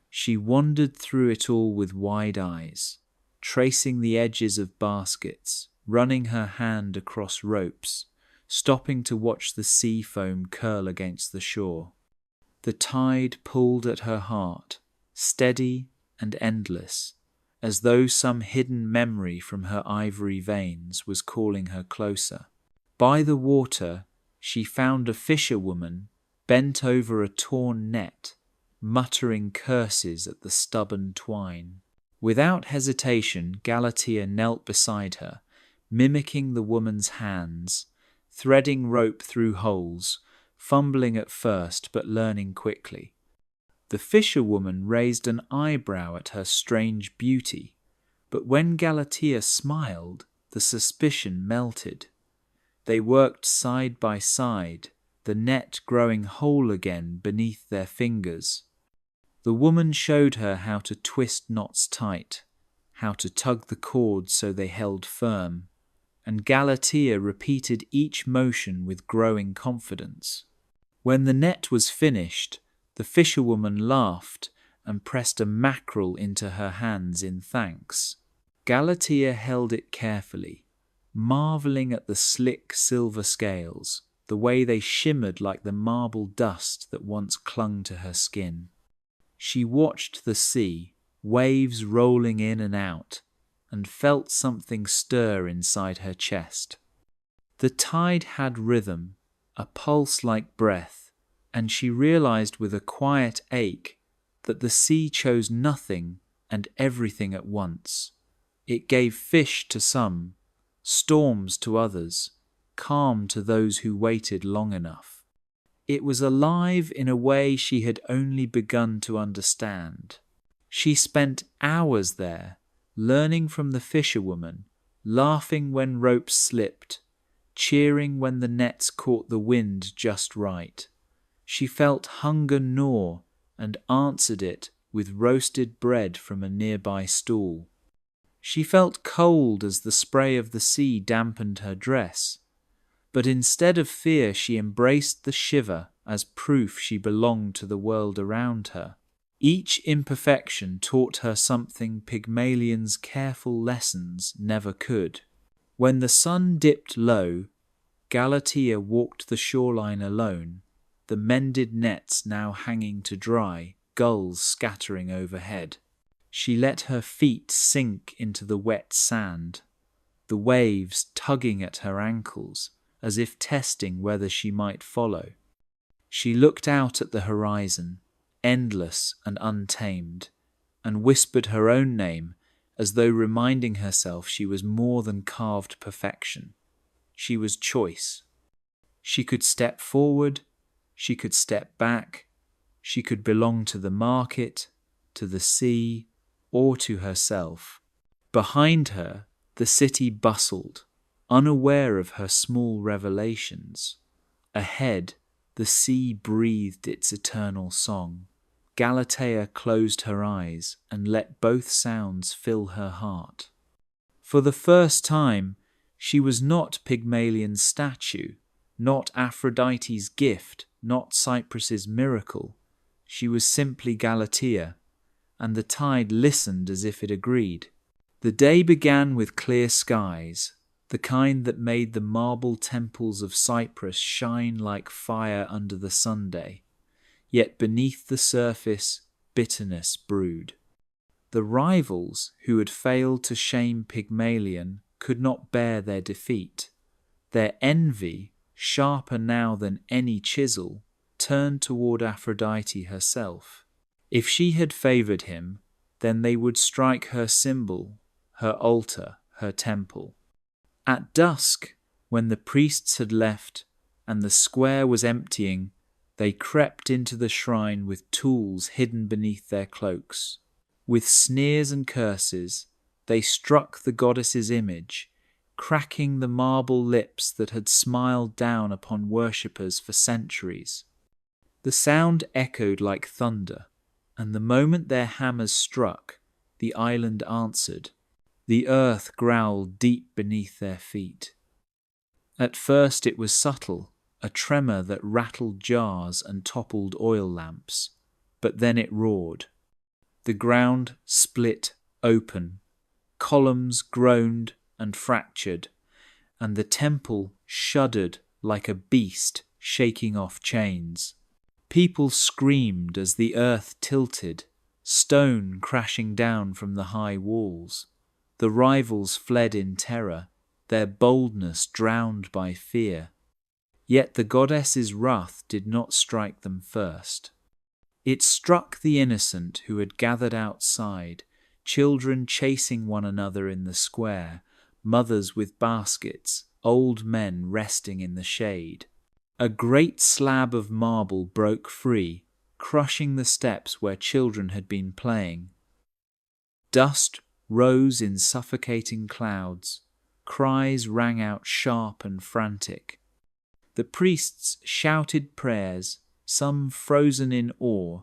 She wandered through it all with wide eyes, tracing the edges of baskets, running her hand across ropes, stopping to watch the sea foam curl against the shore. The tide pulled at her heart, steady and endless, as though some hidden memory from her ivory veins was calling her closer. By the water, she found a fisherwoman bent over a torn net, muttering curses at the stubborn twine. Without hesitation, Galatea knelt beside her, mimicking the woman's hands, threading rope through holes, fumbling at first but learning quickly. The fisherwoman raised an eyebrow at her strange beauty, but when Galatea smiled, the suspicion melted. They worked side by side, the net growing whole again beneath their fingers. The woman showed her how to twist knots tight, how to tug the cords so they held firm, and Galatea repeated each motion with growing confidence. When the net was finished, the fisherwoman laughed and pressed a mackerel into her hands in thanks. Galatea held it carefully, marvelling at the slick silver scales, the way they shimmered like the marble dust that once clung to her skin. She watched the sea, waves rolling in and out, and felt something stir inside her chest. The tide had rhythm, a pulse like breath, and she realized with a quiet ache that the sea chose nothing and everything at once. It gave fish to some, storms to others, calm to those who waited long enough. It was alive in a way she had only begun to understand. She spent hours there, learning from the fisherwoman, laughing when ropes slipped, cheering when the nets caught the wind just right. She felt hunger gnaw and answered it with roasted bread from a nearby stall. She felt cold as the spray of the sea dampened her dress, but instead of fear she embraced the shiver as proof she belonged to the world around her. Each imperfection taught her something Pygmalion's careful lessons never could. When the sun dipped low, Galatea walked the shoreline alone, the mended nets now hanging to dry, gulls scattering overhead. She let her feet sink into the wet sand, the waves tugging at her ankles, as if testing whether she might follow. She looked out at the horizon, endless and untamed, and whispered her own name as though reminding herself she was more than carved perfection. She was choice. She could step forward, she could step back, she could belong to the market, to the sea, or to herself. Behind her, the city bustled, unaware of her small revelations. Ahead, the sea breathed its eternal song. Galatea closed her eyes and let both sounds fill her heart. For the first time, she was not Pygmalion's statue, not Aphrodite's gift, not Cyprus's miracle. She was simply Galatea, and the tide listened as if it agreed. The day began with clear skies, the kind that made the marble temples of Cyprus shine like fire under the Sunday. Yet beneath the surface, bitterness brewed. The rivals who had failed to shame Pygmalion could not bear their defeat. Their envy, sharper now than any chisel, turned toward Aphrodite herself. If she had favoured him, then they would strike her symbol, her altar, her temple. At dusk, when the priests had left and the square was emptying, they crept into the shrine with tools hidden beneath their cloaks. With sneers and curses, they struck the goddess's image, cracking the marble lips that had smiled down upon worshippers for centuries. The sound echoed like thunder, and the moment their hammers struck, the island answered. The earth growled deep beneath their feet. At first it was subtle, a tremor that rattled jars and toppled oil lamps, but then it roared. The ground split open, columns groaned and fractured, and the temple shuddered like a beast shaking off chains. People screamed as the earth tilted, stone crashing down from the high walls. The rivals fled in terror, their boldness drowned by fear. Yet the goddess's wrath did not strike them first. It struck the innocent who had gathered outside, children chasing one another in the square, mothers with baskets, old men resting in the shade. A great slab of marble broke free, crushing the steps where children had been playing. Dust rose in suffocating clouds. Cries rang out sharp and frantic. The priests shouted prayers, some frozen in awe,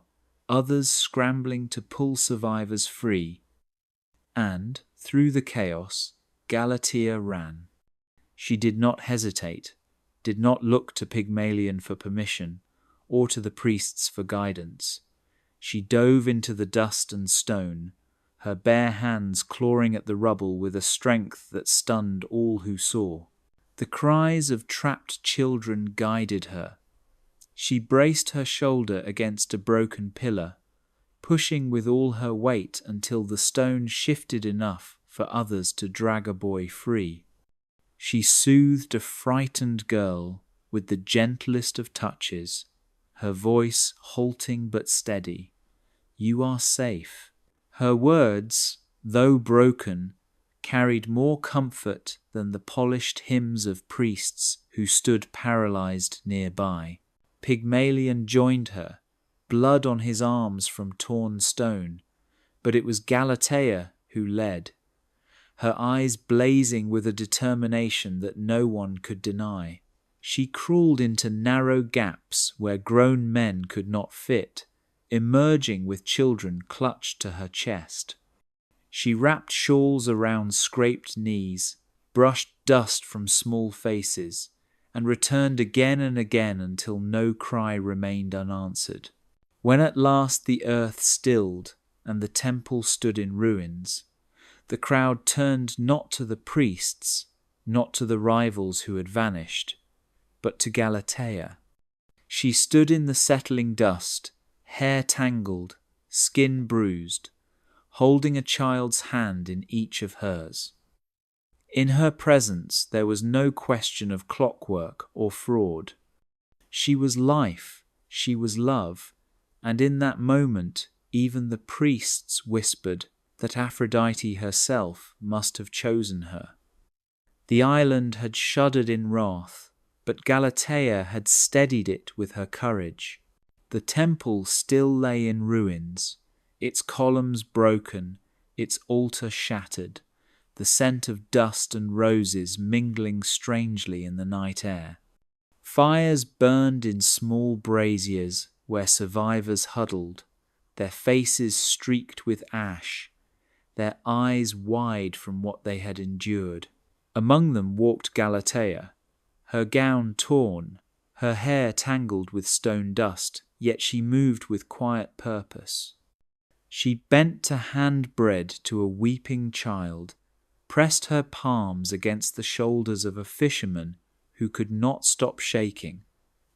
others scrambling to pull survivors free. And, through the chaos, Galatea ran. She did not hesitate, did not look to Pygmalion for permission, or to the priests for guidance. She dove into the dust and stone, her bare hands clawing at the rubble with a strength that stunned all who saw. The cries of trapped children guided her. She braced her shoulder against a broken pillar, pushing with all her weight until the stone shifted enough for others to drag a boy free. She soothed a frightened girl with the gentlest of touches, her voice halting but steady. "You are safe." Her words, though broken, carried more comfort than the polished hymns of priests who stood paralyzed nearby. Pygmalion joined her, blood on his arms from torn stone, but it was Galatea who led, her eyes blazing with a determination that no one could deny. She crawled into narrow gaps where grown men could not fit, emerging with children clutched to her chest. She wrapped shawls around scraped knees, brushed dust from small faces, and returned again and again until no cry remained unanswered. When at last the earth stilled and the temple stood in ruins, the crowd turned not to the priests, not to the rivals who had vanished, but to Galatea. She stood in the settling dust, hair tangled, skin bruised, holding a child's hand in each of hers. In her presence there was no question of clockwork or fraud. She was life, she was love, and in that moment even the priests whispered that Aphrodite herself must have chosen her. The island had shuddered in wrath, but Galatea had steadied it with her courage. The temple still lay in ruins, its columns broken, its altar shattered, the scent of dust and roses mingling strangely in the night air. Fires burned in small braziers where survivors huddled, their faces streaked with ash, their eyes wide from what they had endured. Among them walked Galatea, her gown torn, her hair tangled with stone dust, yet she moved with quiet purpose. She bent to hand bread to a weeping child, pressed her palms against the shoulders of a fisherman who could not stop shaking,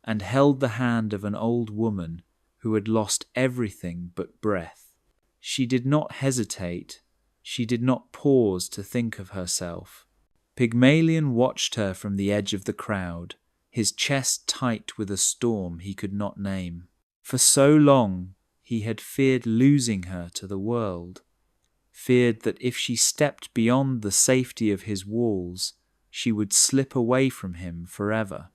and held the hand of an old woman who had lost everything but breath. She did not hesitate. She did not pause to think of herself. Pygmalion watched her from the edge of the crowd, his chest tight with a storm he could not name. For so long he had feared losing her to the world, feared that if she stepped beyond the safety of his walls, she would slip away from him forever.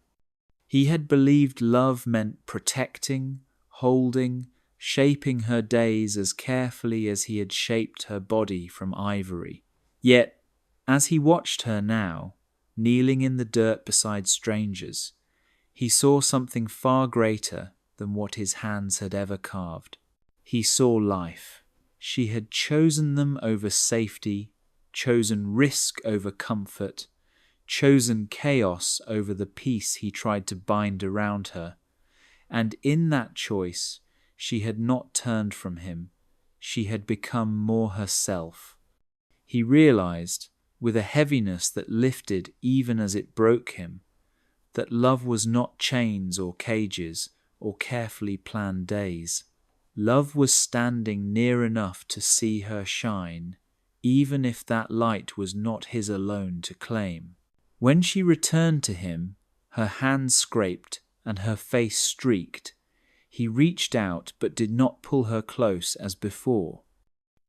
He had believed love meant protecting, holding, shaping her days as carefully as he had shaped her body from ivory. Yet, as he watched her now, kneeling in the dirt beside strangers, he saw something far greater than what his hands had ever carved. He saw life. She had chosen them over safety, chosen risk over comfort, chosen chaos over the peace he tried to bind around her. And in that choice, she had not turned from him. She had become more herself. He realized, with a heaviness that lifted even as it broke him, that love was not chains or cages or carefully planned days. Love was standing near enough to see her shine, even if that light was not his alone to claim. When she returned to him, her hands scraped and her face streaked, he reached out but did not pull her close as before.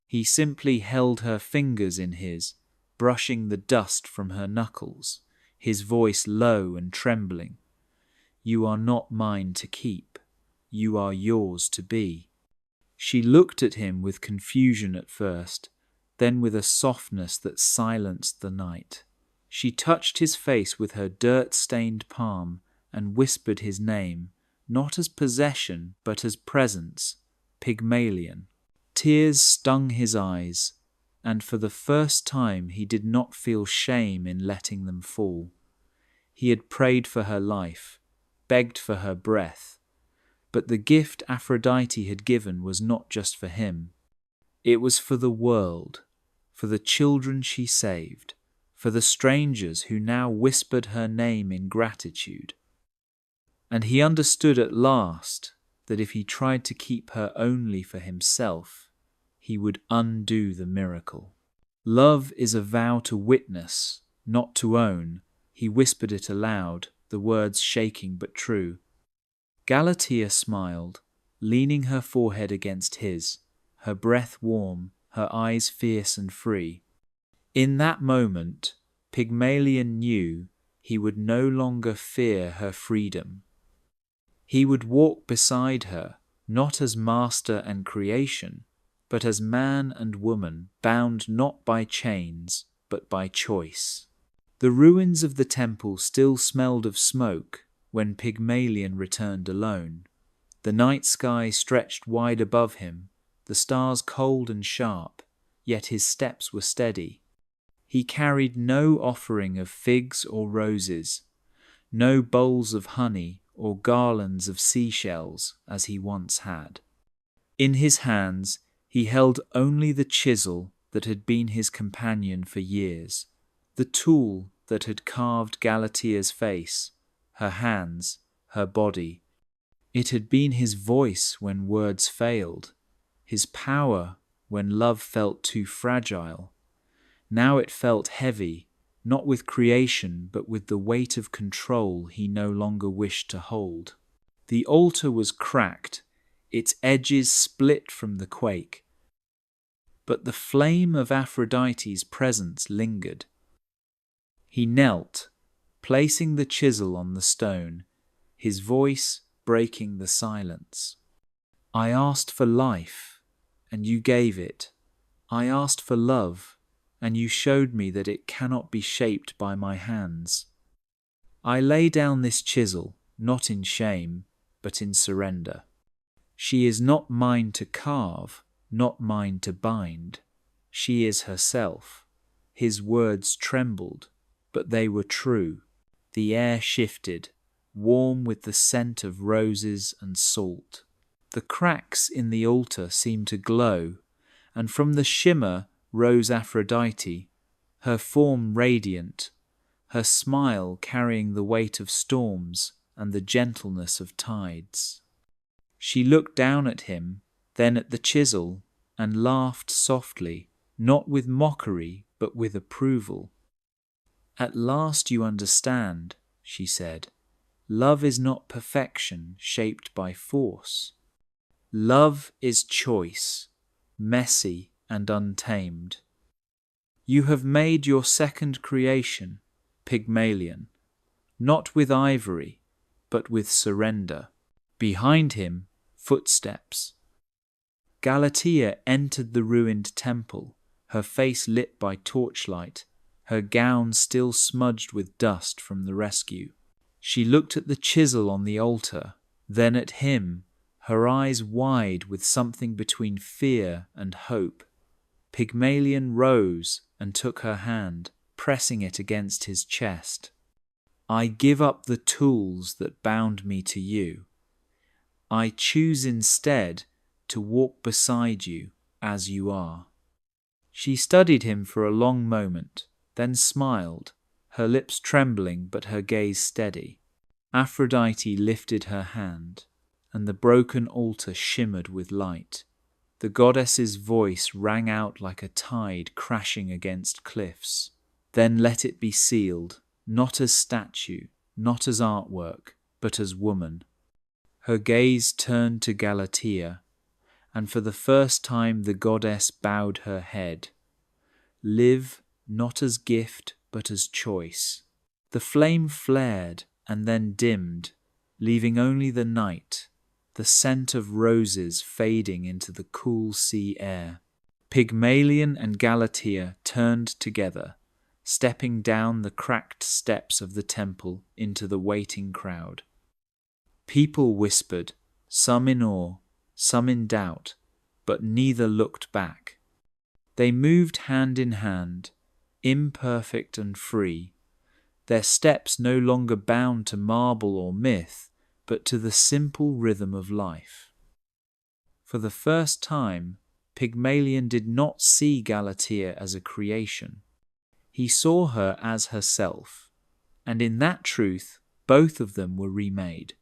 He simply held her fingers in his, brushing the dust from her knuckles, his voice low and trembling. "You are not mine to keep. You are yours to be." She looked at him with confusion at first, then with a softness that silenced the night. She touched his face with her dirt-stained palm and whispered his name, not as possession but as presence, Pygmalion. Tears stung his eyes, and for the first time he did not feel shame in letting them fall. He had prayed for her life, begged for her breath, but the gift Aphrodite had given was not just for him. It was for the world, for the children she saved, for the strangers who now whispered her name in gratitude. And he understood at last that if he tried to keep her only for himself, he would undo the miracle. Love is a vow to witness, not to own. He whispered it aloud, the words shaking but true. Galatea smiled, leaning her forehead against his, her breath warm, her eyes fierce and free. In that moment, Pygmalion knew he would no longer fear her freedom. He would walk beside her, not as master and creation, but as man and woman, bound not by chains, but by choice. The ruins of the temple still smelled of smoke when Pygmalion returned alone. The night sky stretched wide above him, the stars cold and sharp, yet his steps were steady. He carried no offering of figs or roses, no bowls of honey or garlands of seashells as he once had. In his hands he held only the chisel that had been his companion for years, the tool that had carved Galatea's face, her hands, her body. It had been his voice when words failed, his power when love felt too fragile. Now it felt heavy, not with creation, but with the weight of control he no longer wished to hold. The altar was cracked, its edges split from the quake, but the flame of Aphrodite's presence lingered. He knelt, placing the chisel on the stone, his voice breaking the silence. "I asked for life, and you gave it. I asked for love, and you showed me that it cannot be shaped by my hands. I lay down this chisel, not in shame, but in surrender. She is not mine to carve, not mine to bind. She is herself." His words trembled, but they were true. The air shifted, warm with the scent of roses and salt. The cracks in the altar seemed to glow, and from the shimmer rose Aphrodite, her form radiant, her smile carrying the weight of storms and the gentleness of tides. She looked down at him, then at the chisel, and laughed softly, not with mockery, but with approval. "At last you understand," she said. "Love is not perfection shaped by force. Love is choice, messy and untamed. You have made your second creation, Pygmalion, not with ivory, but with surrender." Behind him, footsteps. Galatea entered the ruined temple, her face lit by torchlight, her gown still smudged with dust from the rescue. She looked at the chisel on the altar, then at him, her eyes wide with something between fear and hope. Pygmalion rose and took her hand, pressing it against his chest. "I give up the tools that bound me to you. I choose instead to walk beside you as you are." She studied him for a long moment, then smiled, her lips trembling but her gaze steady. Aphrodite lifted her hand, and the broken altar shimmered with light. The goddess's voice rang out like a tide crashing against cliffs. "Then let it be sealed, not as statue, not as artwork, but as woman." Her gaze turned to Galatea, and for the first time the goddess bowed her head. "Live not as gift, but as choice." The flame flared and then dimmed, leaving only the night, the scent of roses fading into the cool sea air. Pygmalion and Galatea turned together, stepping down the cracked steps of the temple into the waiting crowd. People whispered, some in awe, some in doubt, but neither looked back. They moved hand in hand, imperfect and free, their steps no longer bound to marble or myth, but to the simple rhythm of life. For the first time, Pygmalion did not see Galatea as a creation. He saw her as herself, and in that truth, both of them were remade.